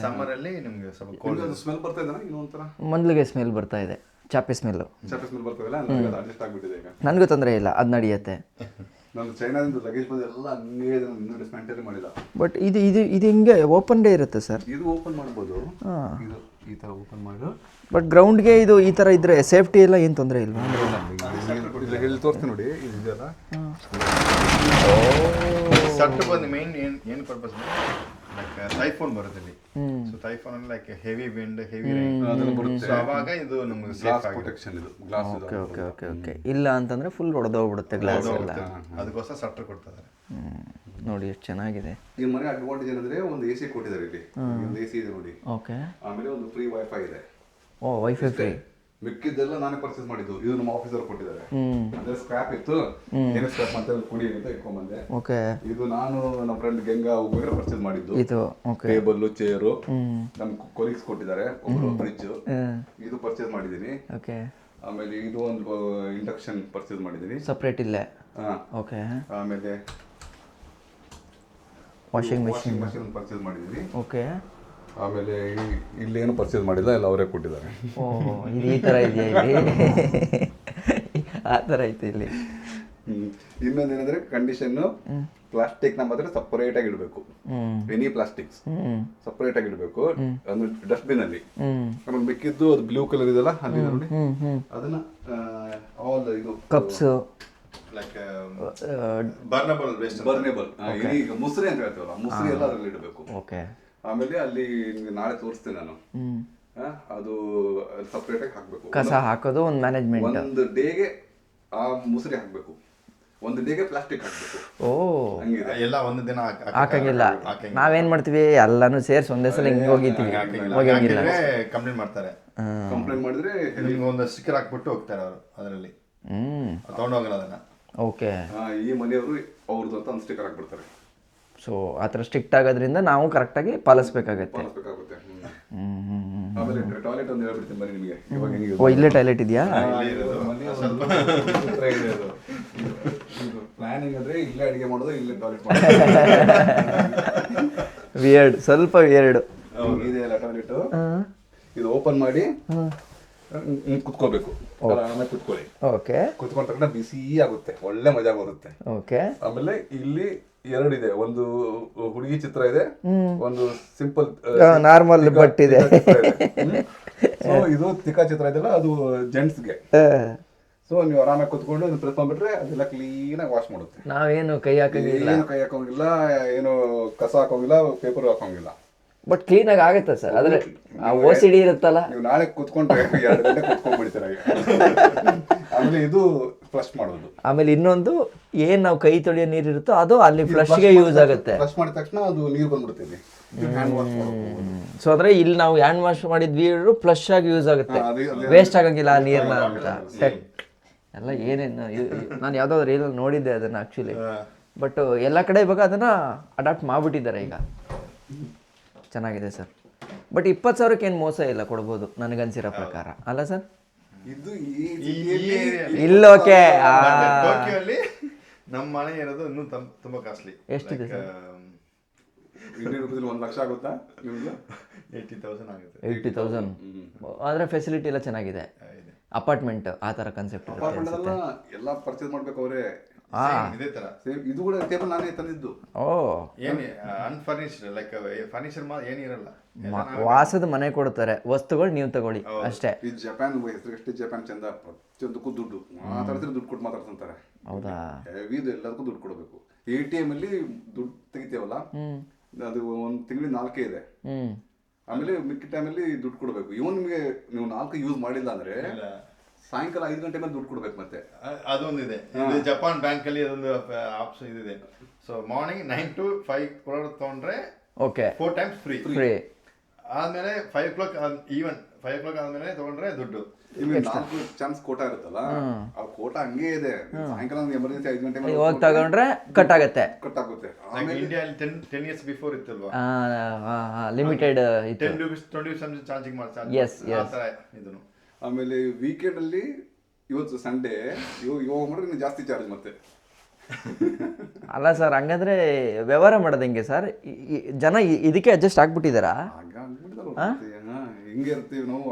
ಸಮ್ಮರ್ ಅಲ್ಲಿ ನಿಮ್ಗೆ ಸ್ವಲ್ಪ ಕೋಲ್ಡ್. ಸ್ಮೆಲ್ ಬರ್ತಾ ಇದೆ ಇನ್ನೊಂಥರ ಮೊದಲಿಗೆ ಸ್ಮೆಲ್ ಬರ್ತಾ ಇದೆ, ಚಾಪೆ ಸ್ಮೆಲ್ಲು. ಚಾಪೆ ಸ್ಮೆಲ್ ಬರ್ತದಲ್ಲ, ಅಡ್ಜಸ್ಟ್ ಆಗ್ಬಿಟ್ಟಿದೆ ಈಗ. ನನಗೂ ತೊಂದರೆ ಇಲ್ಲ, ಅದು ನಡೆಯುತ್ತೆ. ನಾನು ಚೈನಾದಿಂದ ಲಗೇಜ್ ಬಂದು ಎಲ್ಲ ಹಂಗೆ ಇನ್ನೂ ಡಿಸ್ಮ್ಯಾಂಟಲ್ ಮಾಡಿಲ್ಲ. ಬಟ್ ಇದು ಹಿಂಗೆ ಓಪನ್ ಡೇ ಇರುತ್ತೆ ಸರ್. ಇದು ಓಪನ್ ಮಾಡ್ಬೋದು, ಇದು ಈ ಥರ ಓಪನ್ ಮಾಡಿ. ಬಟ್ ಗ್ರೌಂಡ್ಗೆ ಇದು ಈ ಥರ ಇದ್ರೆ ಸೇಫ್ಟಿ ಎಲ್ಲ ಏನು ತೊಂದರೆ ಇಲ್ವಾ? ಇಲ್ಲಿ ತೋರಿಸ್ತೀನಿ ನೋಡಿ, ಇದು ಇದೆಯಲ್ಲ ಸಟ್ ಬಂದು ಮೇನ್ ಏನು ಪರ್ಪಸ್ ಲೈಕ್ ಟೈಫೋನ್ ಬರುತ್ತೆ ಇಲ್ಲಿ. ಸೊ ಟೈಫೋನ್ ಅಂದ್ರೆ like heavy wind, heavy rain ಅದೆಲ್ಲ ಬರುತ್ತೆ. ಸೊ ಅವಾಗ ಇದು ನಮಗೆ ಸೇಫ್ ಗ್ಲಾಸ್ ಆಗುತ್ತೆ. ಪ್ರೊಟೆಕ್ಷನ್ ಇದು glass. Okay okay okay okay. ಇಲ್ಲ ಅಂತಂದರೆ ಫುಲ್ ಹೊಡೆದೋಗ್ಬಿಡುತ್ತೆ ಗ್ಲಾಸ್ ಎಲ್ಲ. ಅದಕ್ಕೋಸ್ಕರ ಸಟ್ರ್ ಕೊಡ್ತಾರೆ. ನೋಡಿ ಎಷ್ಟು ಚೆನ್ನಾಗಿದೆ. ಈ ಮನೆ ಅಡ್ವಾಂಟೇಜ್ ಏನಂದ್ರೆ ಒಂದು AC ಕೊಟ್ಟಿದ್ದಾರೆ ಇಲ್ಲಿ, ಒಂದು AC ಇದೆ ನೋಡಿ. ಓಕೆ, ಆಮೇಲೆ ಒಂದು ಫ್ರೀ ವೈಫೈ ಇದೆ. ಓ ವೈಫೈ ಫ್ರೀ. ಮಿಕ್ಕಿದ್ದೆಲ್ಲ ನಾನೇ ಪರ್ಚೇಸ್ ಮಾಡಿದ್ದು, ಇದು ನಮ್ಮ ಆಫೀಸರ್ ಕೊಟ್ಟಿದ್ದಾರೆ. ಅಂದ್ರೆ ಸ್ಕ್ರಾಪ್ ಇತ್ತು, ಏನು ಸ್ಕ್ರಾಪ್ ಅಂತ ಕುಡಿ ಅಂತ ಇಟ್ಕೊಂಡ್ಬಂದೆ. ಓಕೆ, ಇದು ನಾನು ನಮ್ಮ ಫ್ರೆಂಡ್ ಗಂಗಾ ಹೋಗ್ಬೇಕಾದ್ರೆ ಪರ್ಚೇಸ್ ಮಾಡಿದ್ದು. ಇದು ಓಕೆ. ಟೇಬಲ್, ಚೇರು ನಮ್ಮ ಕೊಲೀಗ್ಸ್ ಕೊಟ್ಟಿದ್ದಾರೆ, ಒಬ್ಬರು ಫ್ರಿಜ್ ಇದು ಪರ್ಚೇಸ್ ಮಾಡಿದ್ದೀನಿ. ಓಕೆ, ಆಮೇಲೆ ಇದು ಒಂದು ಇಂಡಕ್ಷನ್ ಪರ್ಚೇಸ್ ಮಾಡಿದ್ದೀನಿ ಸಪ್ರೇಟ್ ಇಲ್ಲೇ. ಹಾ. ಓಕೆ, ಆಮೇಲೆ ವಾಷಿಂಗ್ ಮೆಷಿನ್. ಮಷಿನ್ ಪರ್ಚೇಸ್ ಮಾಡಿದ್ದೀನಿ. ಓಕೆ, ಆಮೇಲೆ ಇಲ್ಲೇನು ಪರ್ಚೇಸ್ ಮಾಡಿಲ್ಲ, ಎಲ್ಲ ಅವರೇ ಕೊಟ್ಟಿದ್ದಾರೆ. ಓಹ್, ಇದು ಈ ಥರ ಇದೆಯಾ ಇಲ್ಲಿ? ಆ ಥರ ಐತೆ ಇಲ್ಲಿ. ಇನ್ನೊಂದೇನಂದ್ರೆ ಕಂಡೀಷನ್, ಪ್ಲಾಸ್ಟಿಕ್ ಮಾತ್ರ ಸಪರೇಟ್ ಆಗಿ ಇಡಬೇಕು. ಎನಿ ಪ್ಲಾಸ್ಟಿಕ್ಸ್ ಸಪರೇಟ್ ಆಗಿ ಇಡಬೇಕು, ಅಂದ್ರೆ ಡಸ್ಟ್ಬಿನ್ ಅಲ್ಲಿ. ಆಮೇಲೆ ಮಿಕ್ಕಿದ್ದು ಅದು ಬ್ಲೂ ಕಲರ್ ಇದೆಲ್ಲ ಅಲ್ಲಿ ನೋಡಿ, ಅದನ್ನ ಆಲ್ ಇದು ಕಪ್ಸ್, ಲೈಕ್ ಬರ್ನಬಲ್ ವೇಸ್ಟ್, ಬರ್ನೇಬಲ್, ಈಗ ಮುಸ್ರಿ ಅಂತ ಹೇಳ್ತೀವಲ್ಲ, ಮುಸ್ರಿ ಎಲ್ಲ ಅದ್ರಲ್ಲಿ ಇಡಬೇಕು. ಓಕೆ. ಆಮೇಲೆ ಅಲ್ಲಿ ನಾಳೆ ತೋರಿಸ್ತೇನೆ ನಾನು, ಅದು ಸಪರೇಟ್ ಆಗಿ ಹಾಕ್ಬೇಕು. ಕಸ ಹಾಕೋದು ಒಂದು ಮ್ಯಾನೇಜ್ಮೆಂಟ್. ಒಂದು ಡೇಗೆ ಆ ಮುಸ್ರಿ ಹಾಕ್ಬೇಕು, ಒಂದು ಡೇಗೆ ಪ್ಲಾಸ್ಟಿಕ್ ಹಾಕ್ಬೇಕು. ಓ, ಹಂಗಿದೆ. ಎಲ್ಲ ಒಂದು ದಿನ ಹಾಕಂಗಿಲ್ಲ. ನಾವೇನ್ ಮಾಡ್ತೀವಿ, ಎಲ್ಲಾನು ಸೇರ್ಸಿ ಒಂದೇ ಸಲ ಹಿಂಗೆ ಹೋಗಿತೀವಿ, ಹೋಗಂಗಿಲ್ಲ. ಕಂಪ್ಲೇಂಟ್ ಮಾಡ್ತಾರೆ. ಕಂಪ್ಲೇಂಟ್ ಮಾಡಿದ್ರೆ ನಿಮ್ಗೆ ಒಂದು ಸ್ಟಿಕ್ಕರ್ ಹಾಕ್ಬಿಟ್ಟು ಹೋಗ್ತಾರೆ ಅವರು, ಅದರಲ್ಲಿ ತಗೊಂಡು ಹೋಗಲ್ಲ ಅದನ್ನ. ಓಕೆ, ಈ ಮನೆಯವರು ಅವ್ರದ್ದು ಅಂತ ಒಂದು ಸ್ಟಿಕ್ಕರ್ ಹಾಕ್ಬಿಡ್ತಾರೆ. ಸೊ ಆ ಥರ ಸ್ಟ್ರಿಕ್ಟ್ ಆಗೋದ್ರಿಂದ ನಾವು ಕರೆಕ್ಟಾಗಿ ಪಾಲಿಸ್ಬೇಕಾಗತ್ತೆ. ಪಾಲಿಸ್ಬೇಕಾಗುತ್ತೆ. ಆಮೇಲೆ ಟಾಯ್ಲೆಟ್ ಒಂದು ಹೇಳ್ಬಿಡ್ತೀನಿ ಬನ್ನಿ ನಿಮಗೆ. ಇವಾಗ ಹೆಂಗೆ ಓ, ಇಲ್ಲೇ ಟಾಯ್ಲೆಟ್ ಇದೆಯಾ? ಪ್ಲಾನಿಂಗ್ ಅಂದ್ರೆ ಇಲ್ಲೇ ಅಡಿಗೆ ಮಾಡೋದು, ಇಲ್ಲೇ ಟಾಯ್ಲೆಟ್ ವಿಯರ್ಡ್, ಸ್ವಲ್ಪ ವಿಯರ್ಡ್ ಇದೆಯಲ್ಲ ಟಾಯ್ಲೆಟ್. ಇದು ಓಪನ್ ಮಾಡಿ ಕುತ್ಕೋಬೇಕು, ಆಮೇಲೆ ಕುತ್ಕೊಳ್ಳಿ. ಓಕೆ, ಕುತ್ಕೊಂಡ ತಕ್ಷಣ ಬಿಸಿ ಆಗುತ್ತೆ, ಒಳ್ಳೆ ಮಜಾ ಬರುತ್ತೆ. ಓಕೆ. ಆಮೇಲೆ ಇಲ್ಲಿ ಎರಡಿದೆ, ಒಂದು ಹುಡುಗಿ ಚಿತ್ರ ಇದೆ, ಒಂದು ಸಿಂಪಲ್ ನಾರ್ಮಲ್ ಬಟ್ ಇದೆ. ಸೊ ಇದು ತಿಕ್ಕ ಚಿತ್ರ ಇದೆಲ್ಲ, ಅದು ಜೆಂಟ್ಸ್ಗೆ. ಸೊ ನೀವು ಆರಾಮಾಗಿ ಕುತ್ಕೊಂಡು ಅದನ್ನ ಪ್ರೆಸ್ ಮಾಡ್ಬಿಟ್ರೆ ಅದೆಲ್ಲ ಕ್ಲೀನಾಗಿ ವಾಶ್ ಮಾಡುತ್ತೆ. ನಾವೇನು ಕೈ ಹಾಕಂಗಿಲ್ಲ, ಏನು ಕೈ ಹಾಕೋಂಗಿಲ್ಲ, ಏನು ಕಸ ಹಾಕೋಂಗಿಲ್ಲ, ಪೇಪರ್ ಹಾಕೋಂಗಿಲ್ಲ. ಬಟ್ ಕ್ಲೀನಾಗಿ ಆಗುತ್ತೆ ಸರ್. ಆದ್ರೆ OCD ಇರುತ್ತಲ್ಲ, ನೀವು ನಾಳೆ ಕುತ್ಕೊಂಡ್ರೆ 2 ಗಂಟೆ ಕುತ್ಕೊಂಡ್ಬಿಡ್ತೀರ. ಆಮೇಲೆ ಇದು ಫ್ಲಶ್ ಮಾಡೋದು. ಆಮೇಲೆ ಇನ್ನೊಂದು ಏನ್ ನಾವು ಕೈ ತೊಳೆಯೋ ನೀರು ಇರುತ್ತೋ ಅದು ಅಲ್ಲಿ ಫ್ಲಶ್ಗೆ ಯೂಸ್ ಆಗುತ್ತೆ. ಫ್ಲಶ್ ಮಾಡಿದ ತಕ್ಷಣ ಅದು ನೀರು ಬಂದ್ಬಿಡುತ್ತೆ ಇಲ್ಲಿ. ಹ್ಯಾಂಡ್ ವಾಶ್ ಮಾಡ್ಬೋದು. ಸೊ ಅಂದ್ರೆ ಇಲ್ಲಿ ನಾವು ಹ್ಯಾಂಡ್ ವಾಶ್ ಮಾಡಿದ ನೀರು ಫ್ಲಶ್ ಆಗಿ ಯೂಸ್ ಆಗುತ್ತೆ, ವೇಸ್ಟ್ ಆಗಂಗಿಲ್ಲ ಆ ನೀರ್ನ ಅಂತ ಎಲ್ಲ. ಏನೇನು ನಾನು ಯಾವ್ದಾದ್ರು ರೀಲಲ್ಲಿ ನೋಡಿದ್ದೆ ಅದನ್ನ ಆಕ್ಚುಲಿ. ಬಟ್ ಎಲ್ಲ ಕಡೆ ಇವಾಗ ಅದನ್ನ ಅಡಾಪ್ಟ್ ಮಾಡ್ಬಿಟ್ಟಿದ್ದಾರೆ ಈಗ. ಚೆನ್ನಾಗಿದೆ ಸರ್. ಬಟ್ 20,000ಕ್ಕೆ ಏನು ಮೋಸ ಇಲ್ಲ, ಕೊಡ್ಬೋದು ನನಗನ್ಸಿರೋ ಪ್ರಕಾರ, ಅಲ್ಲ ಸರ್? ಇದು ಇಲ್ಲೋಕೆ ಟೋಕಿಯೋಲ್ಲಿ ನಮ್ಮ ಮನೆ ಇರೋದು ಇನ್ನೂ ತುಂಬಾ ಕಾಸ್ಟ್ಲಿ. ಎಷ್ಟಿದೆ ಸರ್? ಇಂಡಿಯನ್ ರುಪೀಸ್ 1 ಲಕ್ಷ ಆಗುತ್ತಾ ನಿಮ್ದು? 80,000 ಆಗುತ್ತೆ. 80,000. ಆದರೆ ಫೆಸಿಲಿಟಿ ಎಲ್ಲ ಚೆನ್ನಾಗಿದೆ. ಅಪಾರ್ಟ್ಮೆಂಟ್ ಆ ಥರ ಕಾನ್ಸೆಪ್ಟ್ ಇರುತ್ತೆ ಅಪಾರ್ಟ್ಮೆಂಟ್ ಅನ್ಸುತ್ತೆ. ಎಲ್ಲ ಪರ್ಚೇಸ್ ಮಾಡ್ಬೇಕು ಅವರೇ. ಇದೇ ತರ ಸೇಮ್ ಇದು ಕೂಡ ಟೇಬಲ್ ನಾನೇ ತಂದಿದ್ದು. ಓ, ಏನು ಅನ್ಫರ್ನಿಶ್ಡ್ ಲೈಕ್ ಫರ್ನಿಚರ್ ಏನಿರಲ್ಲ. ವಾಸದ ಮನೆ ಕೊಡ್ತಾರೆ, ವಸ್ತುಗಳು ನೀವು ತಗೊಳ್ಳಿ ಅಷ್ಟೇ. ಈ ಜಪಾನ್ ಹೆಸರಿಗಷ್ಟೇ ಜಪಾನ್ ಚಂದ, ಪ್ರತಿಯೊಂದಕ್ಕೂ ದುಡ್ಡು ಮಾತಾಡ್ತಾರೆ, ದುಡ್ಡು ಕೊಟ್ಟು ಮಾತಾಡ್ತಾರೆ. ಹೌದಾ? ಹೆವಿದು ಎಲ್ಲದಕ್ಕೂ ದುಡ್ಡು ಕೊಡಬೇಕು. ATM ಅಲ್ಲಿ ದುಡ್ಡು ತೆಗಿತೇವಲ್ಲ, ಅದು ಒಂದು ತಿಂಗಳಿಗೆ 4 ಇದೆ. ಆಮೇಲೆ ಮಿಕ್ಕಿ ಟೈಮಲ್ಲಿ ದುಡ್ಡು ಕೊಡಬೇಕು. ಇವನ್ ನಿಮಗೆ ನೀವು 4 ಯೂಸ್ ಮಾಡಿಲ್ಲ ಅಂದ್ರೆ ಸಾಯಂಕಾಲ 5 ಗಂಟೆ ಮೇಲೆ ದುಡ್ಡು ಕೊಡ್ಬೇಕು. ಮತ್ತೆ ಅದೊಂದು ಇದೆ. ಇದು ಜಪಾನ್ ಬ್ಯಾಂಕ್ ಅಲ್ಲಿ ಅದೊಂದು ಆಪ್ಷನ್ ಇದೆ. ಸೊ ಮಾರ್ನಿಂಗ್ 9 to 5 ತಗೊಂಡ್ರೆ ಓಕೆ 4 times ಫ್ರೀ. ಆದ್ಮೇಲೆ 5 o'clock ಈವನ್ 5 o'clock ಆದ್ಮೇಲೆ ತಗೊಂಡ್ರೆ ದುಡ್ಡು. ನಿಮಗೆ 4 ಚಾನ್ಸ್ ಕೋಟಾ ಇರುತ್ತಲ್ಲ, ಆ ಕೋಟಾ ಹಂಗೆ ಇದೆ. ಸಾಯಂಕಾಲ ಎಮರ್ಜೆನ್ಸಿ 5 ಗಂಟೆ ಮೇಲೆ ಹೋಗಿ ತಗೊಂಡ್ರೆ ಕಟ್ ಆಗುತ್ತೆ. ಕಟ್ ಆಗುತ್ತೆ. ಇಂಡಿಯಾದಲ್ಲಿ 10 years ಬಿಫೋರ್ ಇತ್ತಲ್ವಾ, ಲಿಮಿಟೆಡ್ ಇತ್ತು. 10 rupees 20 rupees ಚಾರ್ಜಿಂಗ್ ಮಾಡ್ತಾರೆ. Yes, yes. ಆ ಥರ ಇದನ್ನು. ಆಮೇಲೆ ವೀಕೆಂಡ್ ಅಲ್ಲಿ ಇವತ್ತು ಸಂಡೇ ಇವಾಗ ಮಾಡಿದ್ರೆ ಇನ್ನು ಜಾಸ್ತಿ ಚಾರ್ಜ್ ಮತ್ತೆ. ಅಲ್ಲ ಸರ್, ಹಂಗಂದ್ರೆ ವ್ಯವಹಾರ ಮಾಡೋದು ಹೆಂಗೆ ಸರ್? ಜನ ಇದಕ್ಕೆ ಅಡ್ಜಸ್ಟ್ ಆಗ್ಬಿಟ್ಟಿದಾರಾ? ಹಿಂಗೆ ಇರ್ತೀವಿ ನಾವು.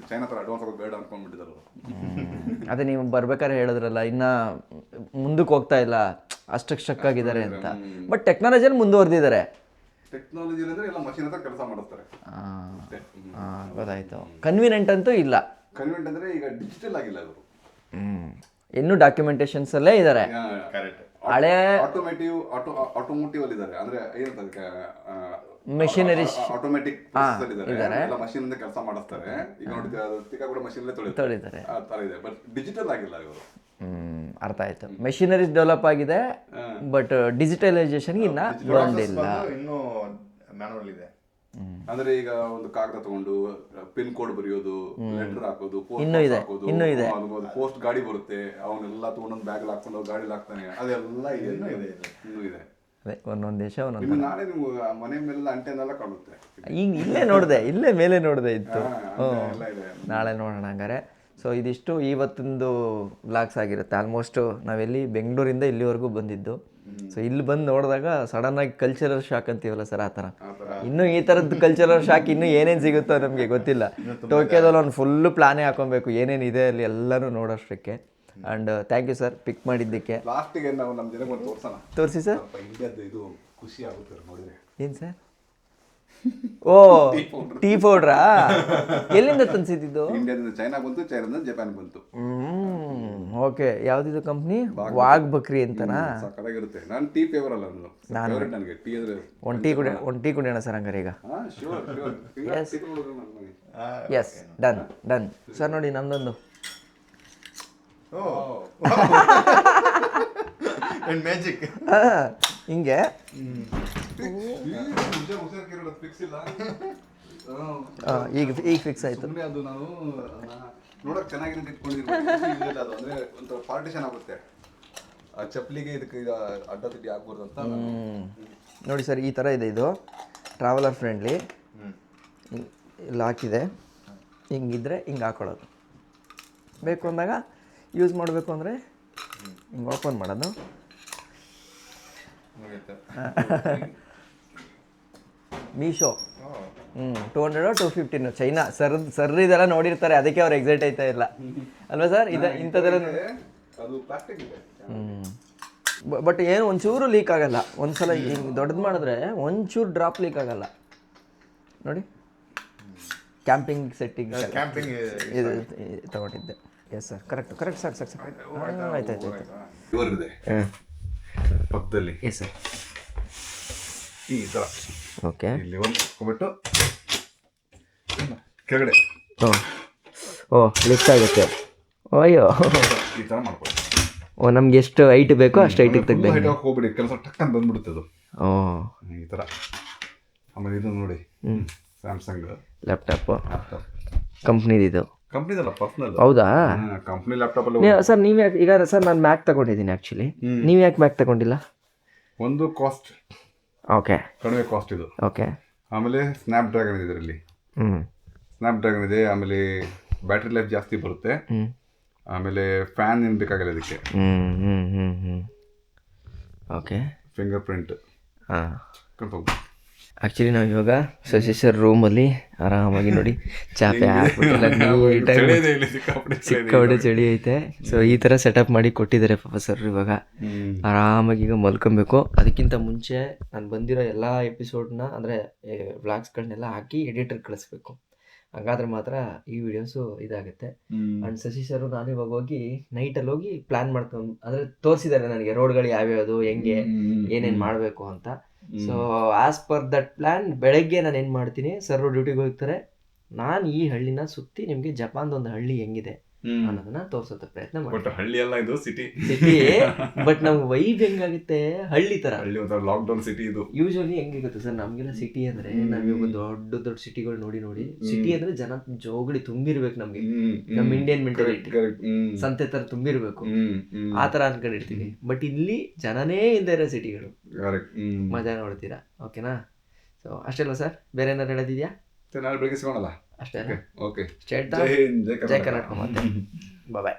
ಚೈನಾ ಥರ ಅಡ್ವಾನ್ಸ್ ಆಗೋದು ಬೇಡ ಅನ್ಕೊಂಡ್ಬಿಟ್ಟಿದ್ದಾರೆ. ಅದೇ ನೀವು ಬರ್ಬೇಕಾದ್ರೆ ಹೇಳಿದ್ರಲ್ಲ, ಇನ್ನ ಮುಂದಕ್ಕೆ ಹೋಗ್ತಾ ಇಲ್ಲ, ಅಷ್ಟಕ್ಕೆ ಸ್ಟಕ್ ಆಗಿದ್ದಾರೆ ಅಂತ. ಬಟ್ ಟೆಕ್ನಾಲಜಿಯಲ್ಲಿ ಮುಂದುವರೆದಿದ್ದಾರೆ. ಟೆಕ್ನಾಲಜಿ ಅಂದ್ರೆ ಎಲ್ಲ ಮಷಿನ್ ಹತ್ರ ಕೆಲಸ ಮಾಡಿಸ್ತಾರೆ. ಗೊತ್ತಾಯ್ತು. ಕನ್ವೀನಿಯಂಟ್ ಅಂತೂ ಇಲ್ಲ. ಕನ್ವೆಂಟ್ ಅಂದ್ರೆ ಈಗ ಡಿಜಿಟಲ್ ಆಗಿಲ್ಲ ಅವರು. ಇನ್ನೂ ಡಾಕ್ಯುಮೆಂಟೇಶನ್ಸ್ ಅಲ್ಲೇ ಇದ್ದಾರೆ. ಕರೆಕ್ಟ್. ಹಳೆ ಆಟೋಮೋಟಿವ್ ಅಲ್ಲಿ ಇದ್ದಾರೆ. ಅಂದ್ರೆ ಏನಂತ ಮೆಷಿನರಿ ಆಟೋಮೆಟಿಕ್ ಇದ್ದಾರೆ. ಎಲ್ಲ ಮಷಿನ್ ಇಂದ ಕೆಲಸ ಮಾಡಿಸ್ತಾರೆ. ಈಗ ನೋಡಿ ತಿಕ್ಕ ಕೂಡ ಮಷಿನ್ ತೊಳಿತಾರೆ. ಆ ತರ ಇದೆ. ಬಟ್ ಡಿಜಿಟಲ್ ಆಗಿಲ್ಲ ಇವರು. ಅರ್ಥ ಆಯ್ತು. ಮೆಷಿನರೀಸ್ ಡೆವಲಪ್ ಆಗಿದೆ, ಬಟ್ ಡಿಜಿಟಲೈಸೇಷನ್ ಇನ್ನ ಬಂದಿಲ್ಲ. ಇನ್ನೂ ಮ್ಯಾನುವಲ್ ಇದೆ. ಅಂದ್ರೆ ಈಗ ಒಂದು ಕಾಗದ ತಗೊಂಡು ಪಿನ್ ಕೋಡ್ ಬರೆಯೋದು, ಲೆಟರ್ ಹಾಕೋದು, ಇನ್ನೂ ಇದೆ. ಪೋಸ್ಟ್ ಗಾಡಿ ಬರುತ್ತೆ, ಅವನ್ನೆಲ್ಲ ತಗೊಂಡೊಂದು ಬ್ಯಾಗ್ ಹಾಕೊಂಡು ಗಾಡಿ ಹಾಕ್ತಾನೆ. ಅದೆಲ್ಲ ಇನ್ನೂ ಇದೆ. ಅದೇ ಒಂದೊಂದು ದೇಶ ಒಂದೊಂದು. ಇನ್ನು ನಾಳೆ ನೀವು ಮನೆ ಮೇಲೆಲ್ಲ ಅಂಟೆನೆಲ್ಲ ಕಾಣುತ್ತೆ. ಈಗ ಇಲ್ಲೇ ಮೇಲೆ ನೋಡಿದೆ ಇತ್ತು. ಎಲ್ಲ ಇದೆ. ನಾಳೆ ನೋಡೋಣ ಹಂಗಾರೆ. ಸೊ ಇದಿಷ್ಟು ಇವತ್ತೊಂದು ವ್ಲಾಗ್ಸ್ ಆಗಿರುತ್ತೆ. ಆಲ್ಮೋಸ್ಟ್ ನಾವೆಲ್ಲಿ ಬೆಂಗಳೂರಿಂದ ಇಲ್ಲಿವರೆಗೂ ಬಂದಿದ್ದು. ಸೊ ಇಲ್ಲಿ ಬಂದು ನೋಡಿದಾಗ ಸಡನ್ನಾಗಿ ಕಲ್ಚರಲ್ ಶಾಕ್ ಅಂತೀವಲ್ಲ ಸರ್, ಆ ಥರ. ಇನ್ನೂ ಈ ಥರದ್ದು ಕಲ್ಚರಲ್ ಶಾಕ್ ಇನ್ನೂ ಏನೇನು ಸಿಗುತ್ತೋ ನಮಗೆ ಗೊತ್ತಿಲ್ಲ. ಟೋಕಿಯೋದಲ್ಲಿ ಒಂದು ಫುಲ್ಲು ಪ್ಲಾನೇ ಹಾಕೊಬೇಕು, ಏನೇನಿದೆ ಅಲ್ಲಿ ಎಲ್ಲನೂ ನೋಡೋಷ್ಟಕ್ಕೆ. ಆ್ಯಂಡ್ ಥ್ಯಾಂಕ್ ಯು ಸರ್ ಪಿಕ್ ಮಾಡಿದ್ದಕ್ಕೆ. ಲಾಸ್ಟಿಗೆ ನಾವು ನಮ್ಮ ಜನಕ್ಕೆ ಒಂದು ತೋರಿಸಿ ಸರ್. ಇಂಡಿಯಾದ್ದು ಇದು ಖುಷಿ ಆಗುತ್ತೆ ನೋಡಿದ್ರೆ. ಏನು ಸರ್? ಓ, ಟೀ ಪೌಡ್ರಾ? ಎಲ್ಲಿಂದ ತಂದಿದ್ದು? ಇಂಡಿಯಾದಿಂದ ಚೈನಾ ಬಂತು, ಚೈನಾದಿಂದ ಜಪಾನ್ ಬಂತು. ಓಕೆ. ಯಾವ್ದಿದು ಕಂಪ್ನಿ? ವಾಗ್ ಬಕ್ರಿ ಅಂತನಾ? ಸಕ್ಕತ್ತಾಗಿರುತ್ತೆ. ನಾನು ಟೀ ಫೇವರ್ ಅಲ್ಲ, ನನಗೆ ಟೀ ಅಂದ್ರೆ ಒಂದು ಟೀ ಕುಡಿಯೋಣ ಸರ್ ಹಂಗಾರೆ ಈಗ. ಶೂರ್. Yes, done sir. ನೋಡಿ ನಮ್ದೊಂದು ಮ್ಯಾಜಿಕ್ ಹಿಂಗೆ ಈಗ ಫಿಕ್ಸ್ ಆಯ್ತು. ಅದು ನಾನು ನೋಡಕ್ ಚೆನ್ನಾಗಿದೆ ಅಂತ ಇಟ್ಕೊಂಡಿದ್ದೀನಿ. ಅದು ಅಂದ್ರೆ ಒಂಥರ ಪಾರ್ಟಿಷನ್ ಆಗುತ್ತೆ. ಆ ಚಪ್ಪಲಿಗೆ ಇದಕ್ಕೆ ಅಡ್ಡ ತಿಡ್ಡಿ ಆಗ್ಬಾರ್ದು ಅಂತ. ನೋಡಿ ಸರ್, ಈ ಥರ ಇದೆ. ಇದು ಟ್ರಾವೆಲರ್ ಫ್ರೆಂಡ್ಲಿ. ಇಲ್ಲಿ ಹಾಕಿದೆ, ಹಿಂಗಿದ್ರೆ ಹಿಂಗೆ ಹಾಕೊಳ್ಳೋದು. ಬೇಕು ಅಂದಾಗ ಯೂಸ್ ಮಾಡಬೇಕು ಅಂದರೆ ಹಿಂಗೆ ಓಪನ್ ಮಾಡೋದು. ಮೀಶೋ 200 250 ಚೈನಾ ಸರ್ ಇದೆಲ್ಲ ನೋಡಿರ್ತಾರೆ, ಅದಕ್ಕೆ ಅವ್ರು ಎಕ್ಸೈಟ್ ಆಯ್ತಾ ಇಲ್ಲ ಅಲ್ವಾ ಸರ್? ಇಂಥದ್ದೆಲ್ಲ ಅದು ಪ್ಲಾಸ್ಟಿಕ್ ಇದೆ. ಬಟ್ ಏನು ಒಂಚೂರು ಲೀಕ್ ಆಗಲ್ಲ. ಒಂದ್ಸಲ ಹಿಂಗೆ ದೊಡ್ಡದು ಮಾಡಿದ್ರೆ ಒಂಚೂರು ಡ್ರಾಪ್ ಲೀಕ್ ಆಗಲ್ಲ. ನೋಡಿ, ಕ್ಯಾಂಪಿಂಗ್ ಸೆಟ್ಟಿಗೆ ಇದು ತಗೊಂಡಿದ್ದೆ. ಎಸ್ ಸರ್, ಕರೆಕ್ಟ್ ಸಾಕು. ಆಯ್ತು. ಇವರಿದೆ ಪಕ್ಕದಲ್ಲಿ. Yes sir. ಈ ಥರ ಓಕೆ. ಇಲ್ಲಿ ಒಂದು ಹಾಕೊಂಡ್ಬಿಟ್ಟು ಕೆಳಗಡೆ ಓ ಲಿಫ್ಟ್ ಆಗುತ್ತೆ. ಅಯ್ಯೋ, ಈ ಥರ ಮಾಡ್ಕೊಳ್ಳಿ. ಓ, ನಮ್ಗೆ ಎಷ್ಟು ಹೈಟ್ ಬೇಕೋ ಅಷ್ಟು ಹೈಟಿಗೆ ತೆಗ್ದು ಹೋಗ್ಬಿಡಿ, ಕೆಲಸ ಟಕ್ಕಂತ ಬಂದ್ಬಿಡುತ್ತೆ ಅದು. ಓ, ಈ ಥರ. ಆಮೇಲೆ ಇದು ನೋಡಿ, ಸ್ಯಾಮ್ಸಂಗ್ ಲ್ಯಾಪ್ಟಾಪು ಕಂಪ್ನಿದಿದು. ಕಂಪ್ನಿದಲ್ಲ, ಪರ್ಸನಲ್. ಹೌದಾ? ಕಂಪ್ನಿ ಲ್ಯಾಪ್ಟಾಪ್ ಅಲ್ಲಿ. ಸರ್ ನೀವು ಯಾಕೆ ಈಗ ಸರ್ ನಾನು ಮ್ಯಾಕ್ ತಗೊಂಡಿದ್ದೀನಿ ಆ್ಯಕ್ಚುಲಿ. ನೀವು ಯಾಕೆ ಮ್ಯಾಕ್ ತಗೊಂಡಿಲ್ಲ? ಒಂದು ಕಾಸ್ಟ್, ಓಕೆ, ಕಡಿಮೆ ಕಾಸ್ಟ್ ಇದು. ಓಕೆ. ಆಮೇಲೆ ಸ್ನ್ಯಾಪ್ ಡ್ರ್ಯಾಗನ್ ಇದೆ ಇದರಲ್ಲಿ. ಸ್ನ್ಯಾಪ್ ಡ್ರ್ಯಾಗನ್ ಇದೆ. ಆಮೇಲೆ ಬ್ಯಾಟ್ರಿ ಲೈಫ್ ಜಾಸ್ತಿ ಬರುತ್ತೆ. ಆಮೇಲೆ ಫ್ಯಾನ್ ಏನು ಬೇಕಾಗಿಲ್ಲ ಇದಕ್ಕೆ. ಓಕೆ. Finger print. ಹಾಂ. ಕನ್ಫರ್ಮ್. ಆ್ಯಕ್ಚುಲಿ ನಾವು ಇವಾಗ ಶಶಿ ಸರ್ ರೂಮಲ್ಲಿ ಆರಾಮಾಗಿ ನೋಡಿ ಚಾಪೆ ಹಾಕ್ಬಿಟ್ಟಿಲ್ಲ ನೀಟಾಗಿ ಸಿಕ್ಕಾಪಟ್ಟೆ ಚಳಿ ಐತೆ. ಸೊ ಈ ಥರ ಸೆಟಪ್ ಮಾಡಿ ಕೊಟ್ಟಿದ್ದಾರೆ ಪಾಪ ಸರ್. ಇವಾಗ ಆರಾಮಾಗಿ ಈಗ ಮಲ್ಕೊಬೇಕು. ಅದಕ್ಕಿಂತ ಮುಂಚೆ ನಾನು ಬಂದಿರೋ ಎಲ್ಲ ಎಪಿಸೋಡ್ನ ಅಂದರೆ ವ್ಲಾಗ್ಸ್ಗಳನ್ನೆಲ್ಲ ಹಾಕಿ ಎಡಿಟರ್ ಕಳಿಸ್ಬೇಕು. ಹಾಗಾದ್ರೆ ಮಾತ್ರ ಈ ವಿಡಿಯೋಸು ಇದಾಗುತ್ತೆ. ಆ್ಯಂಡ್ ಶಶಿ ಸರ್ ನಾನು ಇವಾಗ ಹೋಗಿ ನೈಟಲ್ಲಿ ಹೋಗಿ ಪ್ಲ್ಯಾನ್ ಮಾಡ್ಕೊಂಡು ಅಂದರೆ ತೋರಿಸಿದ್ದಾರೆ ನನಗೆ ರೋಡ್ಗಳು ಯಾವ್ಯಾವುದು, ಹೆಂಗೆ ಏನೇನು ಮಾಡಬೇಕು ಅಂತ. So as per that plan ಬೆಳಗ್ಗೆ ನಾನು ಏನು ಮಾಡ್ತೀನಿ, ಸರ್ ಡ್ಯೂಟಿಗೆ ಹೋಗ್ತಾರೆ, ನಾನು ಈ ಹಳ್ಳಿನ ಸುತ್ತಿ ನಿಮಗೆ ಜಪಾನ್ದೊಂದು ಹಳ್ಳಿ ಹೆಂಗಿದೆ ಅನ್ನೋದನ್ನ ತೋರ್ಸೋಕೆ ಪ್ರಯತ್ನ ಬಟ್ ಮಾಡ್ತೀನಿ. ಹಳ್ಳಿ ಅಲ್ಲ, ಇದು ಸಿಟಿ. ಬಟ್ ನಮ್ಗೆ ವೈಬ್ ಹೆಂಗಾಗುತ್ತೆ ಹಳ್ಳಿ ತರ. ಹಳ್ಳಿ ಒಂಥರ ಲಾಕ್ಡೌನ್ ಸಿಟಿ ಇದು. ಯೂಶಲಿ ಹೆಂಗೆ ಗೊತ್ತು ಸರ್, ನಮ್ಗೆಲ್ಲ ಸಿಟಿ ಅಂದ್ರೆ ನಾವಿವಾಗ ದೊಡ್ಡ ದೊಡ್ಡ ಸಿಟಿಗಳು ನೋಡಿ ಸಿಟಿ ಅಂದ್ರೆ ಜನ ಜೋಗಡಿ ತುಂಬಿರ್ಬೇಕು. ನಮ್ಗೆ ನಮ್ಮ ಇಂಡಿಯನ್ ಮೆಂಟಾಲಿಟಿ ಸಂತೆ ತರ ತುಂಬಿರ್ಬೇಕು, ಆ ತರ ಅನ್ಕೊಂಡಿರ್ತೀವಿ. ಬಟ್ ಇಲ್ಲಿ ಜನನೇ ಇಲ್ದೇ ಇರೋ ಸಿಟಿಗಳು. ಮಜಾ ನೋಡ್ತೀರಾ. ಓಕೆನಾ? ಸೊ ಅಷ್ಟೆಲ್ಲ ಸರ್, ಬೇರೆ ಏನಾರು ಹೇಳೋದಿದ್ಯಾ? ನಾಳೆ ಬೆಳಿಗ್ಗೆ ಸಿಗೋಣಲ್ಲ. ಅಷ್ಟೇ. ಓಕೆ. ಸ್ಟೇಟ್ ಜೈ ಹಿಂದ್, ಜೈ ಜೈ ಕರ್ನಾಟಕ. ಕರ್ನಾಟಕ. ಮತ್ತೆ ಬಾಯ್.